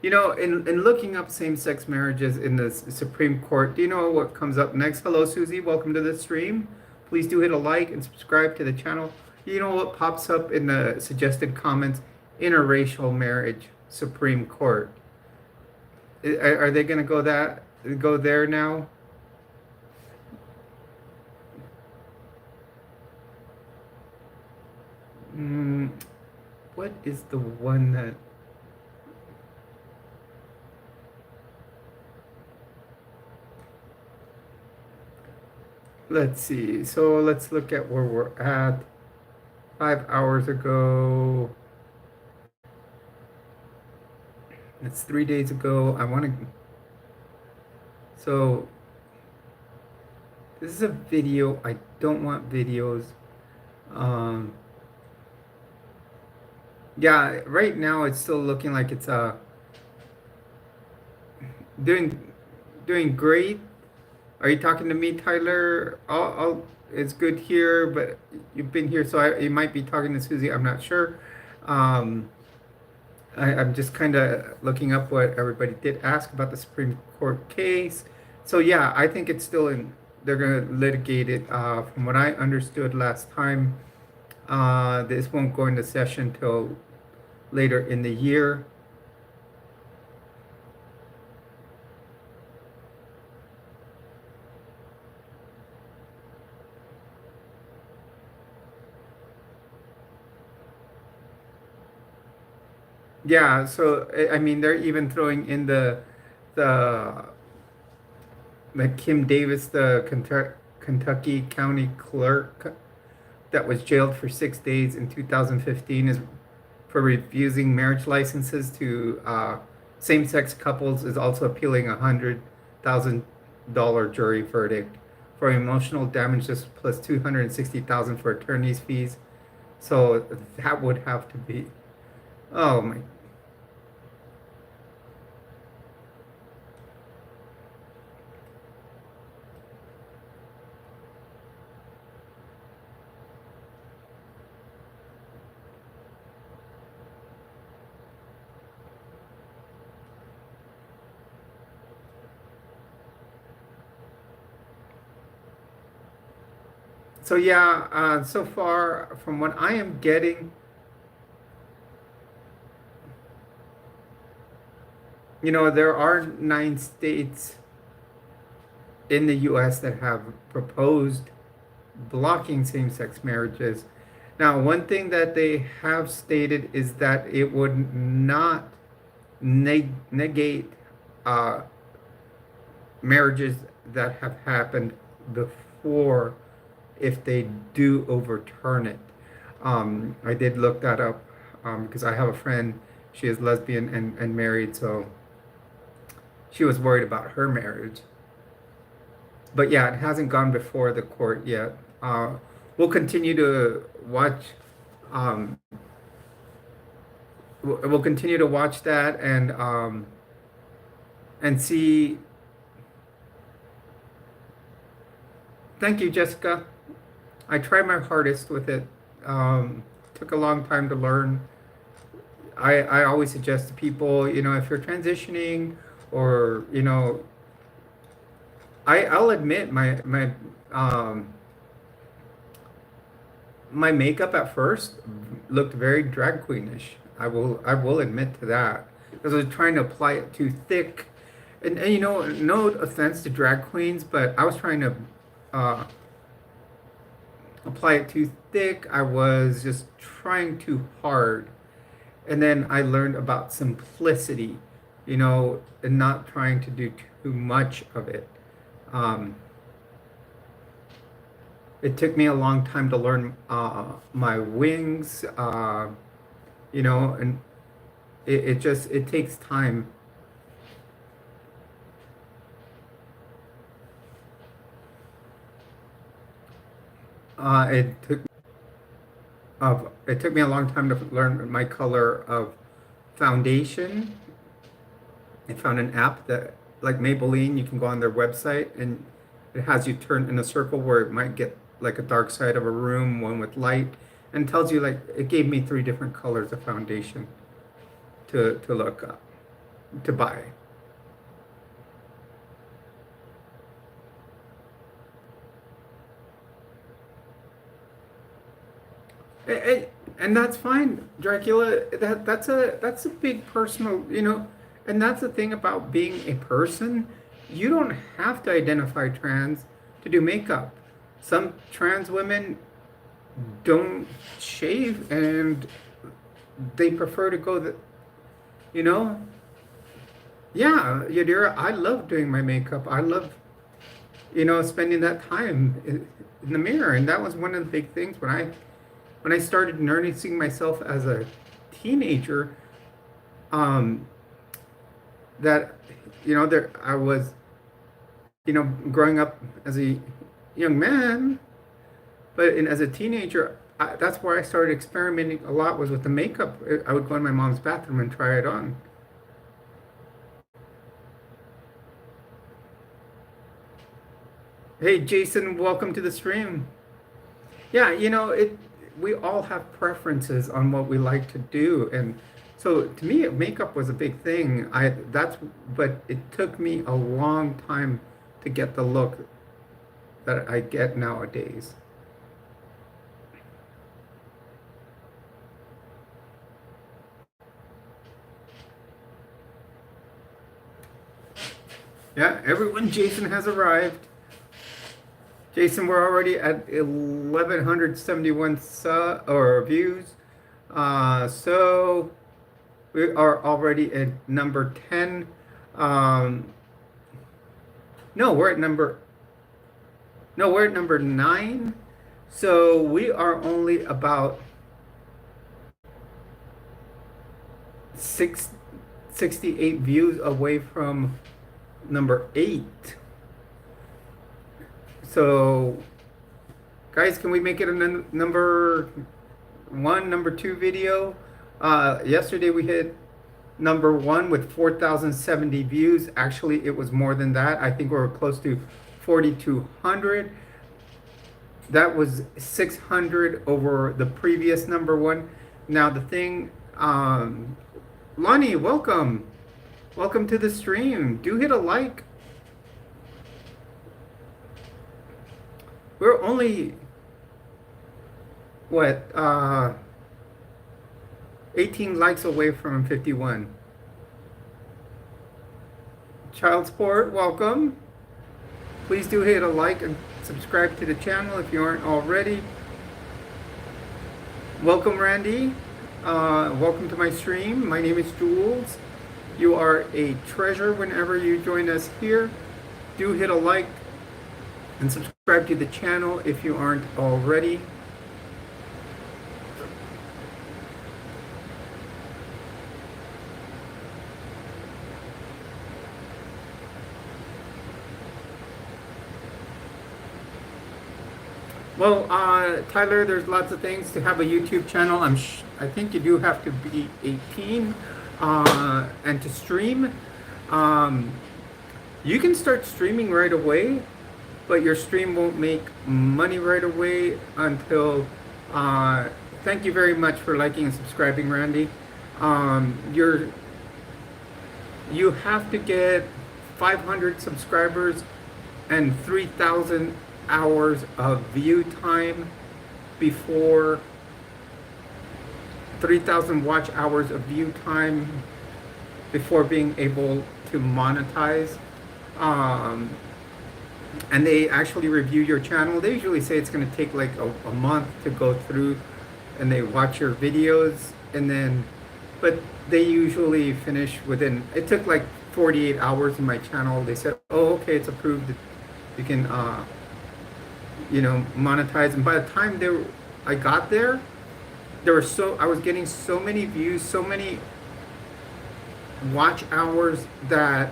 You know, in looking up same-sex marriages in the Supreme Court, do you know what comes up next? Hello, Susie. Welcome to the stream. Please do hit a like and subscribe to the channel. You know what pops up in the suggested comments? Interracial marriage. Supreme Court. Are they going to go there now? Mm, what is the one that? Let's see. So let's look at where we're at. 5 hours ago. It's 3 days ago. I want to. So this is a video. I don't want videos. Um, yeah, right now it's still looking like it's doing doing great. Are you talking to me, Tyler? It's good here, but you've been here, so you might be talking to Susie. I'm not sure. Um, I'm just kind of looking up what everybody did ask about the Supreme Court case. So yeah, I think it's still in. They're going to litigate it. From what I understood last time, this won't go into session till later in the year. Yeah, so I mean, they're even throwing in the like Kim Davis, the Kentucky County Clerk that was jailed for 6 days in 2015 is for refusing marriage licenses to same-sex couples is also appealing $100,000 jury verdict for emotional damages plus 260,000 for attorney's fees. So that would have to be, oh my. So yeah, so far from what I am getting, there are 9 states in the US that have proposed blocking same-sex marriages. Now, one thing that they have stated is that it would not negate uh, marriages that have happened before if they do overturn it. I did look that up because I have a friend, she is lesbian and married, so she was worried about her marriage. But yeah, it hasn't gone before the court yet. We'll continue to watch. Um, we'll continue to watch that and see. Thank you, Jessica. I tried my hardest with it. Took a long time to learn. I always suggest to people, if you're transitioning or I'll admit my makeup at first looked very drag queenish. I will admit to that because I was trying to apply it too thick, and no offense to drag queens, but I was trying to uh, apply it too thick. I was just trying too hard, and then I learned about simplicity, and not trying to do too much of it. Um, it took me a long time to learn my wings, and it takes time. It took me a long time to learn my color of foundation. I found an app that, like Maybelline, you can go on their website and it has you turn in a circle where it might get like a dark side of a room, one with light, and tells you like it gave me 3 different colors of foundation to look up, to buy. And that's fine, Dracula. That's a big personal, and that's the thing about being a person. You don't have to identify trans to do makeup. Some trans women don't shave and they prefer to go you know, yeah, Yadira, I love doing my makeup. I love, spending that time in the mirror. And that was one of the big things when I started noticing myself as a teenager, um, that, there I was, growing up as a young man, but as a teenager, that's where I started experimenting a lot was with the makeup. I would go in my mom's bathroom and try it on. Hey, Jason, welcome to the stream. Yeah, we all have preferences on what we like to do, and so to me, makeup was a big thing. But it took me a long time to get the look that I get nowadays. Yeah, everyone, Jason has arrived. Jason, we're already at 1,171 views. So we are already at number 10. No, we're at number 9. So we are only about 68 views away from number 8. So, guys, can we make it a number 1, number 2 video? Yesterday we hit number 1 with 4,070 views. Actually, it was more than that. I think we were close to 4,200. That was 600 over the previous number 1. Now the thing, Lonnie, welcome. Welcome to the stream. Do hit a like. We're only, 18 likes away from 51. Child Sport, welcome. Please do hit a like and subscribe to the channel if you aren't already. Welcome, Randy. Welcome to my stream. My name is Jules. You are a treasure whenever you join us here. Do hit a like and subscribe to the channel if you aren't already. Well, Tyler, there's lots of things to have a YouTube channel. I think you do have to be 18 and to stream. You can start streaming right away, but your stream won't make money right away until, thank you very much for liking and subscribing, Randy. You have to get 500 subscribers and 3,000 hours of view time before 3,000 watch hours of view time before being able to monetize. And they actually review your channel. They usually say it's going to take like a month to go through, and they watch your videos, and then, but they usually finish within, it took like 48 hours in my channel. They said, oh, okay, it's approved. You can, monetize. And by the time I got there, I was getting so many views, so many watch hours that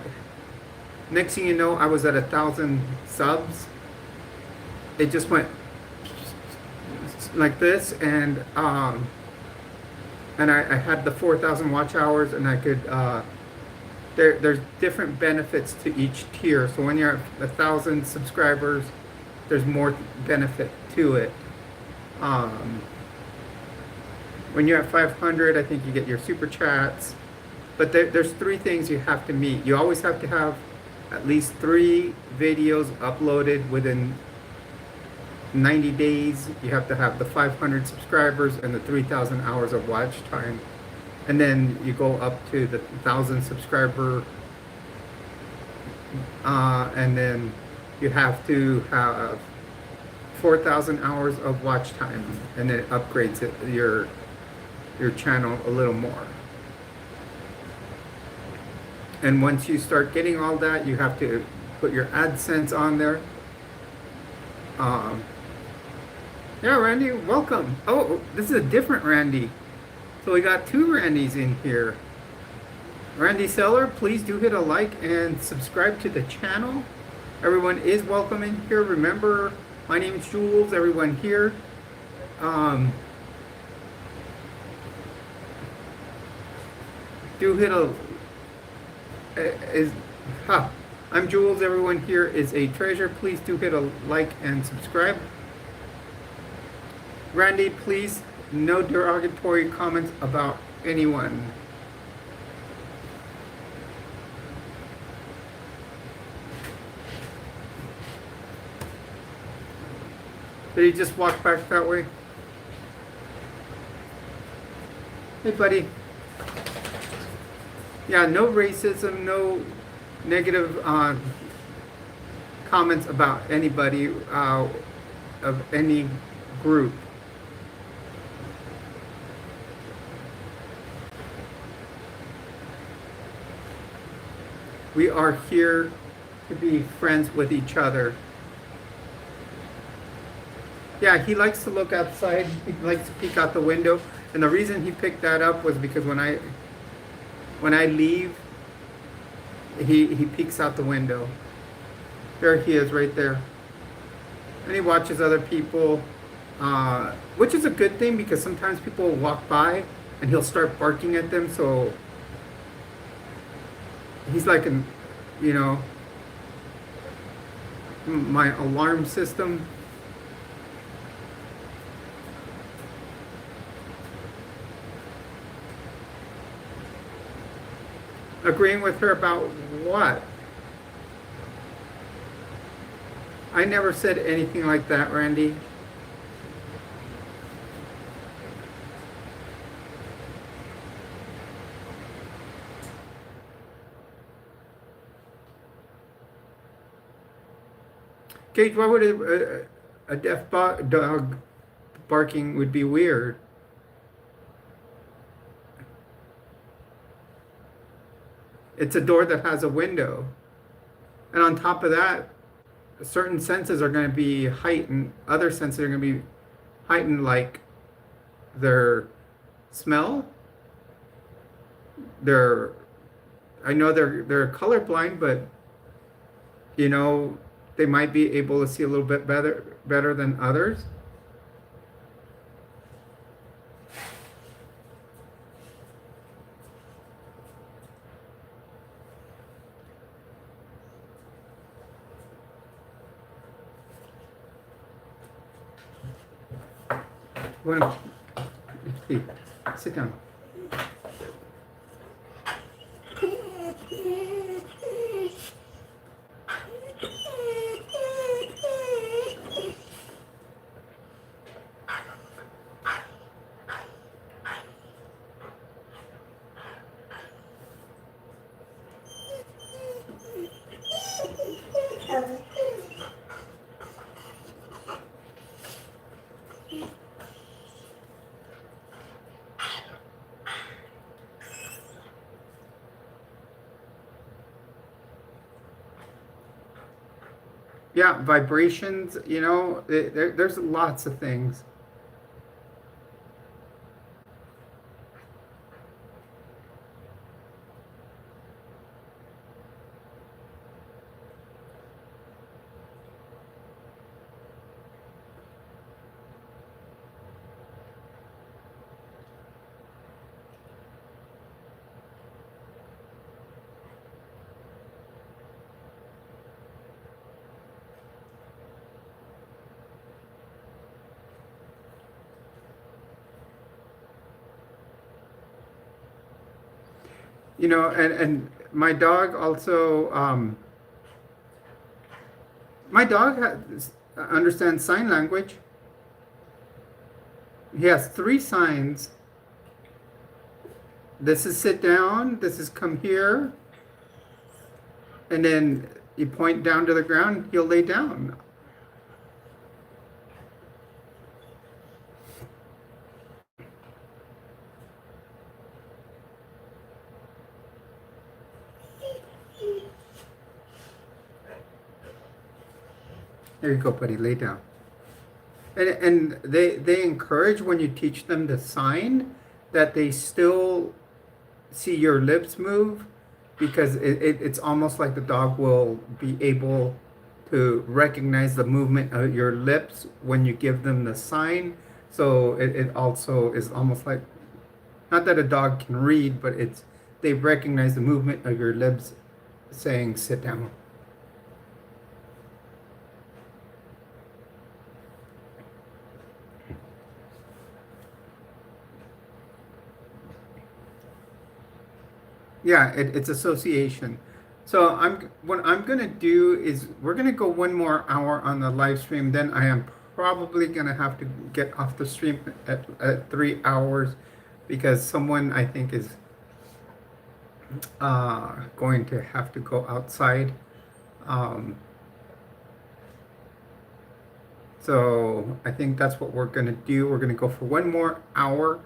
next thing you know, I was at 1,000 subs. It just went like this, and I had the 4,000 watch hours, and I could. There's different benefits to each tier. So when you're at 1,000 subscribers, there's more benefit to it. When you're at 500, I think you get your super chats. But there's 3 things you have to meet. You always have to have at least 3 videos uploaded within 90 days, you have to have the 500 subscribers and the 3,000 hours of watch time. And then you go up to the 1,000 subscriber, and then you have to have 4,000 hours of watch time, and then it upgrades your channel a little more. And once you start getting all that, you have to put your AdSense on there. Yeah, Randy, welcome. Oh, this is a different Randy. So we got two Randys in here. Randy Seller, please do hit a like and subscribe to the channel. Everyone is welcome in here. Remember, my name is Jules. Everyone here. Do hit a I'm Jules. Everyone here is a treasure. Please do hit a like and subscribe. Randy, please, no derogatory comments about anyone. Did he just walk back that way? Hey, buddy. Yeah, no racism, no negative comments about anybody of any group. We are here to be friends with each other. Yeah, he likes to look outside. He likes to peek out the window. And the reason he picked that up was because when I leave, he peeks out the window. There he is right there. And he watches other people, which is a good thing because sometimes people will walk by and he'll start barking at them. So he's like my alarm system. Agreeing with her about what? I never said anything like that, Randy. Gage, why would a deaf dog barking would be weird? It's a door that has a window. And on top of that, certain senses are going to be heightened. Other senses are going to be heightened, like their smell. I know they're colorblind, but they might be able to see a little bit better than others. Well, hey, sit down. Yeah, vibrations, there's lots of things. And my dog also, my dog has understands sign language. He has 3 signs. This is sit down, this is come here, and then you point down to the ground, he'll lay down. There you go, buddy, lay down. And they encourage when you teach them the sign that they still see your lips move, because it's almost like the dog will be able to recognize the movement of your lips when you give them the sign. So it also is almost like, not that a dog can read, but they recognize the movement of your lips saying sit down. Yeah, it's association. So what I'm gonna do is we're gonna go 1 more hour on the live stream. Then I am probably gonna have to get off the stream at 3 hours, because someone I think is going to have to go outside. So I think that's what we're gonna do. We're gonna go for 1 more hour.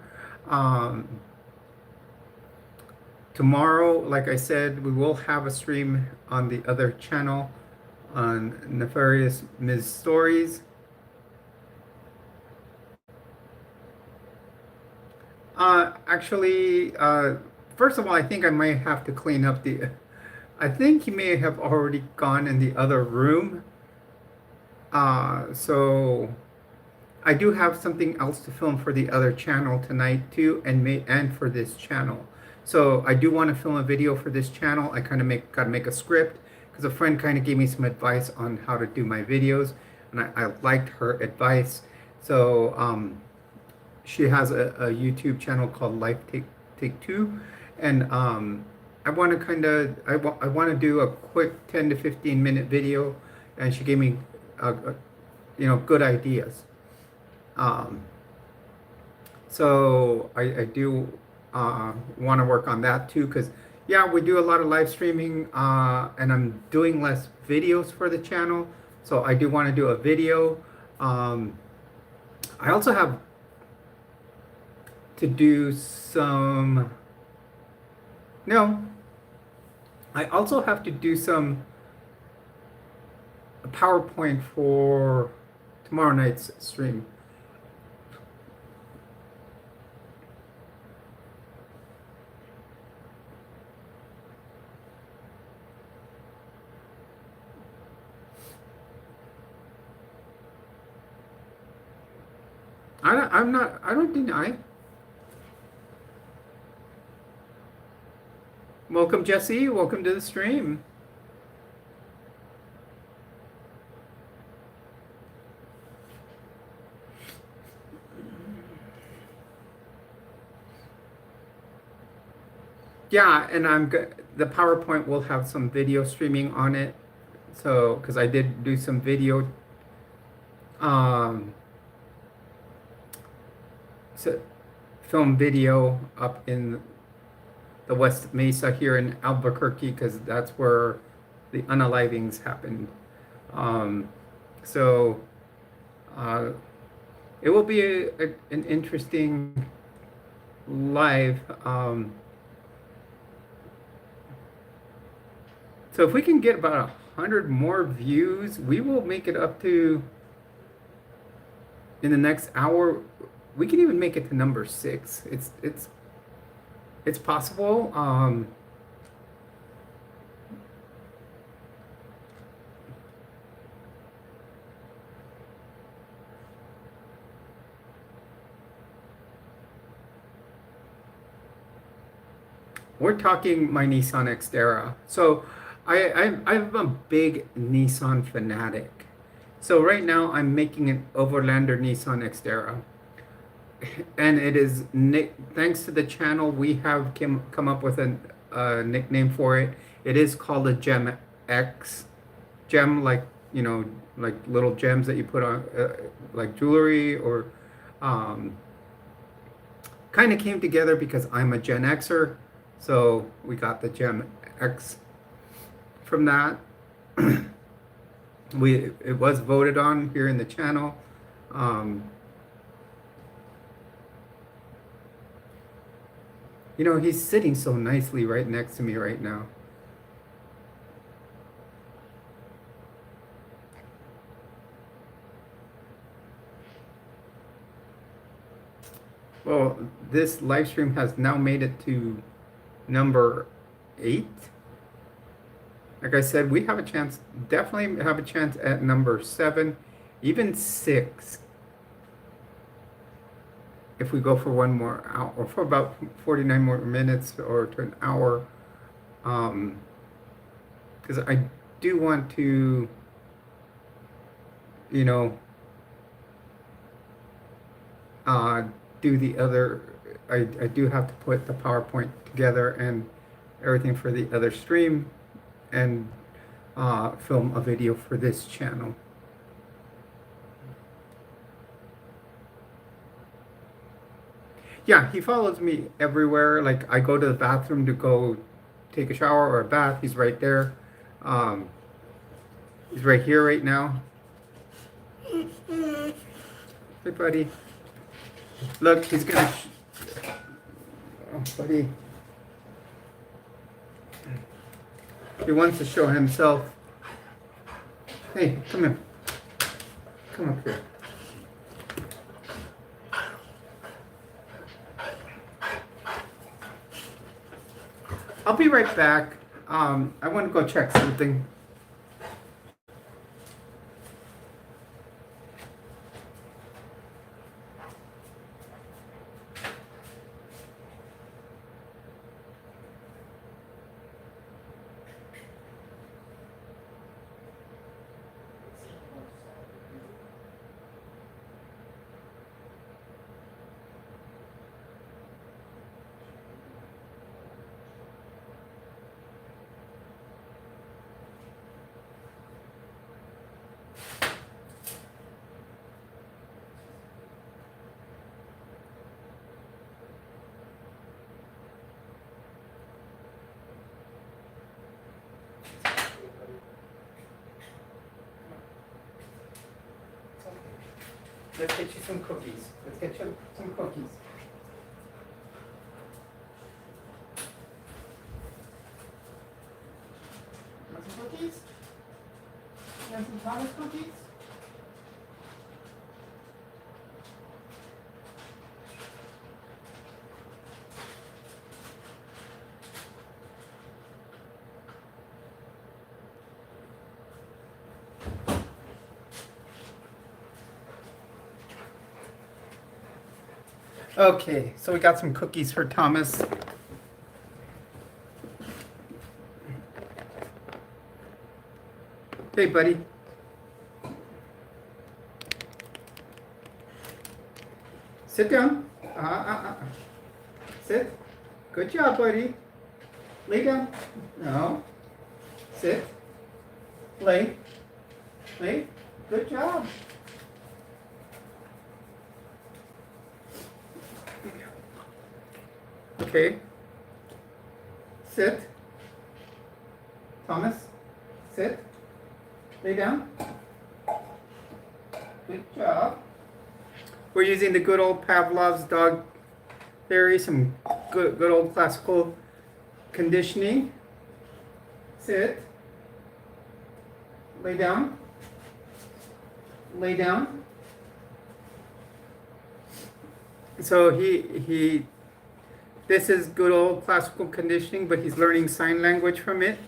Tomorrow, like I said, we will have a stream on the other channel on Nefarious Ms. Stories. Actually, first of all, I think I might have to clean up I think he may have already gone in the other room. So I do have something else to film for the other channel tonight too, and for this channel. So I do want to film a video for this channel. I kind of got to make a script, because a friend kind of gave me some advice on how to do my videos, and I liked her advice. So she has a YouTube channel called Life Take Two, and I want to I want to do a quick 10 to 15 minute video, and she gave me good ideas. So I do want to work on that too, because yeah, we do a lot of live streaming, and I'm doing less videos for the channel, so I do want to do a video. I also have to do some I also have to do some PowerPoint for tomorrow night's stream. I don't deny. Welcome, Jesse. Welcome to the stream. Yeah, and the PowerPoint will have some video streaming on it. So, because I did do some video, film video up in the West Mesa here in Albuquerque, because that's where the unalivings happened. So it will be an interesting live. So if we can get about 100 more views, we will make it up to, in the next hour, we can even make it to number 6. It's possible. We're talking my Nissan Xterra. So I'm a big Nissan fanatic. So right now I'm making an Overlander Nissan Xterra. And it is, thanks to the channel, we have come up with a nickname for it. It is called a Gem X. Gem like you know, like little gems that you put on, like jewelry, or kind of came together because I'm a Gen Xer, so we got the Gen X from that. It was voted on here in the channel. You know, he's sitting so nicely right next to me right now. Well, this live stream has now made it to number 8. Like I said, we have a chance, definitely have a chance at number 7, even 6. If we go for one more hour, or for about 49 more minutes, or to an hour, because I do want to, you know, do the other, I do have to put the PowerPoint together and everything for the other stream, and film a video for this channel. Yeah, he follows me everywhere. Like, I go to the bathroom to go take a shower or a bath, he's right there. He's right here right now. Hey, buddy. Look, he's gonna. Oh, buddy. He wants to show himself. Hey, come here. Come up here. I'll be right back. I want to go check something. Let's get you some cookies. Let's get you some cookies. Want some cookies? You want some Thomas cookies? Okay, so we got some cookies for Thomas. Hey, buddy. Sit down. Sit. Good job, buddy. Lay down. No. Sit. Lay. Lay. Good job. Okay. Sit. Thomas. Sit. Lay down. Good job. We're using the good old Pavlov's dog theory, some good old classical conditioning. Sit. Lay down. Lay down. So this is good old classical conditioning, but he's learning sign language from it.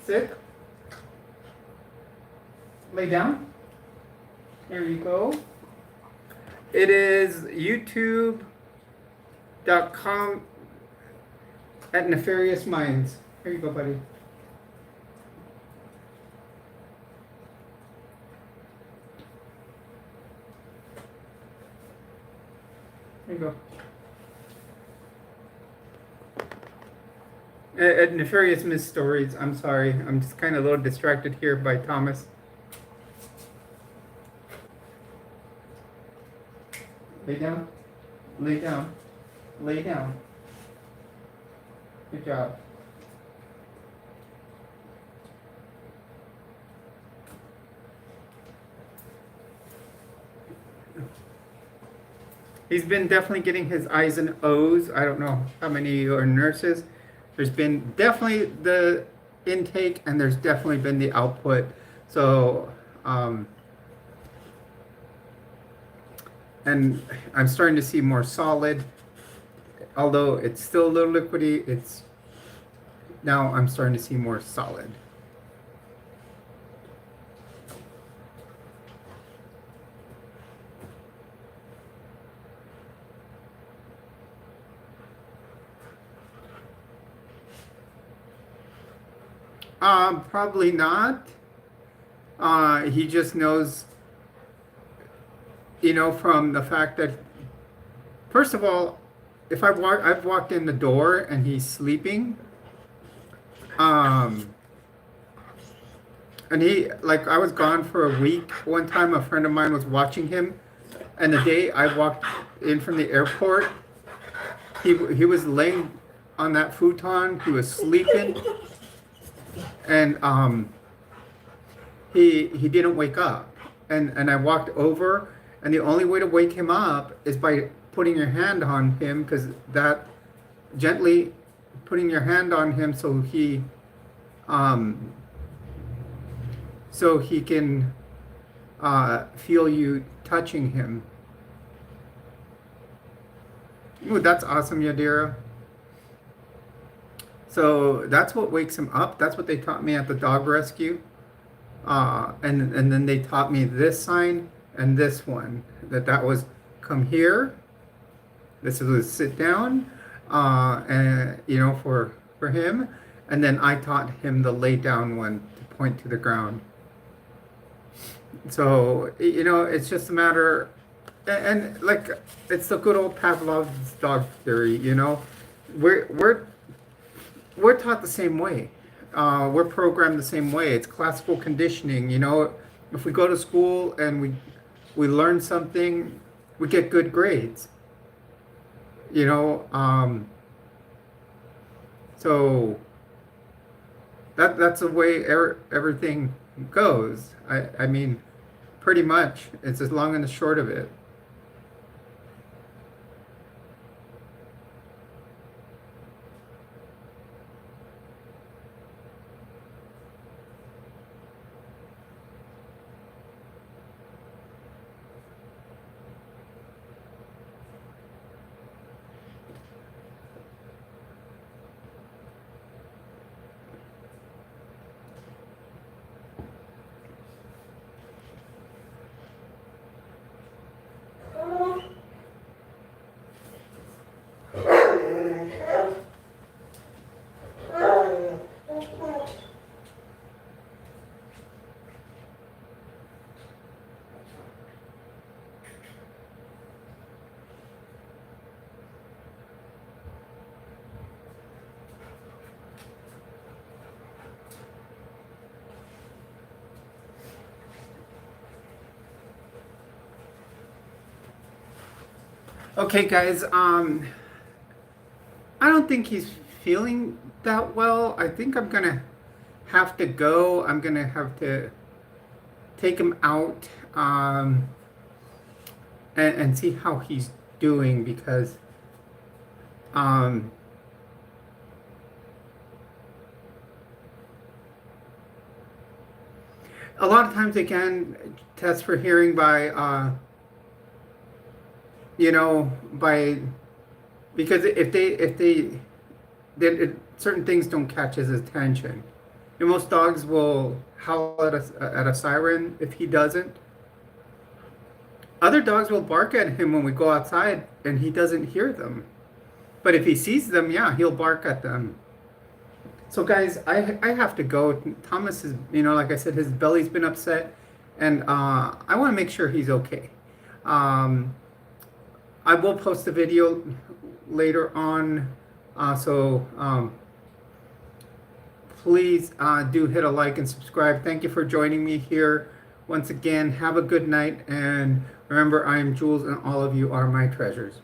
Sit. Lay down. There you go. It is youtube.com at Nefarious Minds. Here you go, buddy. There you go. Nefarious Miss Stories. I'm sorry. I'm just kind of a little distracted here by Thomas. Lay down. Lay down. Lay down. Good job. He's been definitely getting his I's and O's. I don't know how many of you are nurses. There's been definitely the intake and there's definitely been the output. So, and I'm starting to see more solid. Although it's still a little liquidy, now I'm starting to see more solid. Probably not. He just knows, from the fact that, first of all, if I've walked in the door and he's sleeping, and I was gone for a week. One time a friend of mine was watching him, and the day I walked in from the airport, he was laying on that futon, he was sleeping, and he didn't wake up. And I walked over, and the only way to wake him up is by putting your hand on him, because that gently putting your hand on him so he can feel you touching him. Ooh, that's awesome, Yadira. So that's what wakes him up. That's what they taught me at the dog rescue. And then they taught me this sign and this one. That was come here. This was sit down, and for him. And then I taught him the lay down one to point to the ground. So it's just a matter, and like it's the good old Pavlov's dog theory. We're taught the same way. We're programmed the same way. It's classical conditioning. If we go to school and we learn something, we get good grades. So that's the way everything goes. I mean, pretty much. It's as long and the short of it. Okay, guys, I don't think he's feeling that well. I think I'm gonna have to go. I'm gonna have to take him out, and see how he's doing, because a lot of times they can test for hearing by because if they certain things don't catch his attention. Most dogs will howl at a siren if he doesn't. Other dogs will bark at him when we go outside and he doesn't hear them. But if he sees them, yeah, he'll bark at them. So guys, I have to go. Thomas is, like I said, his belly's been upset, and I want to make sure he's okay. I will post a video later on, so Please do hit a like and subscribe. Thank you for joining me here once again. Have a good night, and remember, I am Jules, and all of you are my treasures.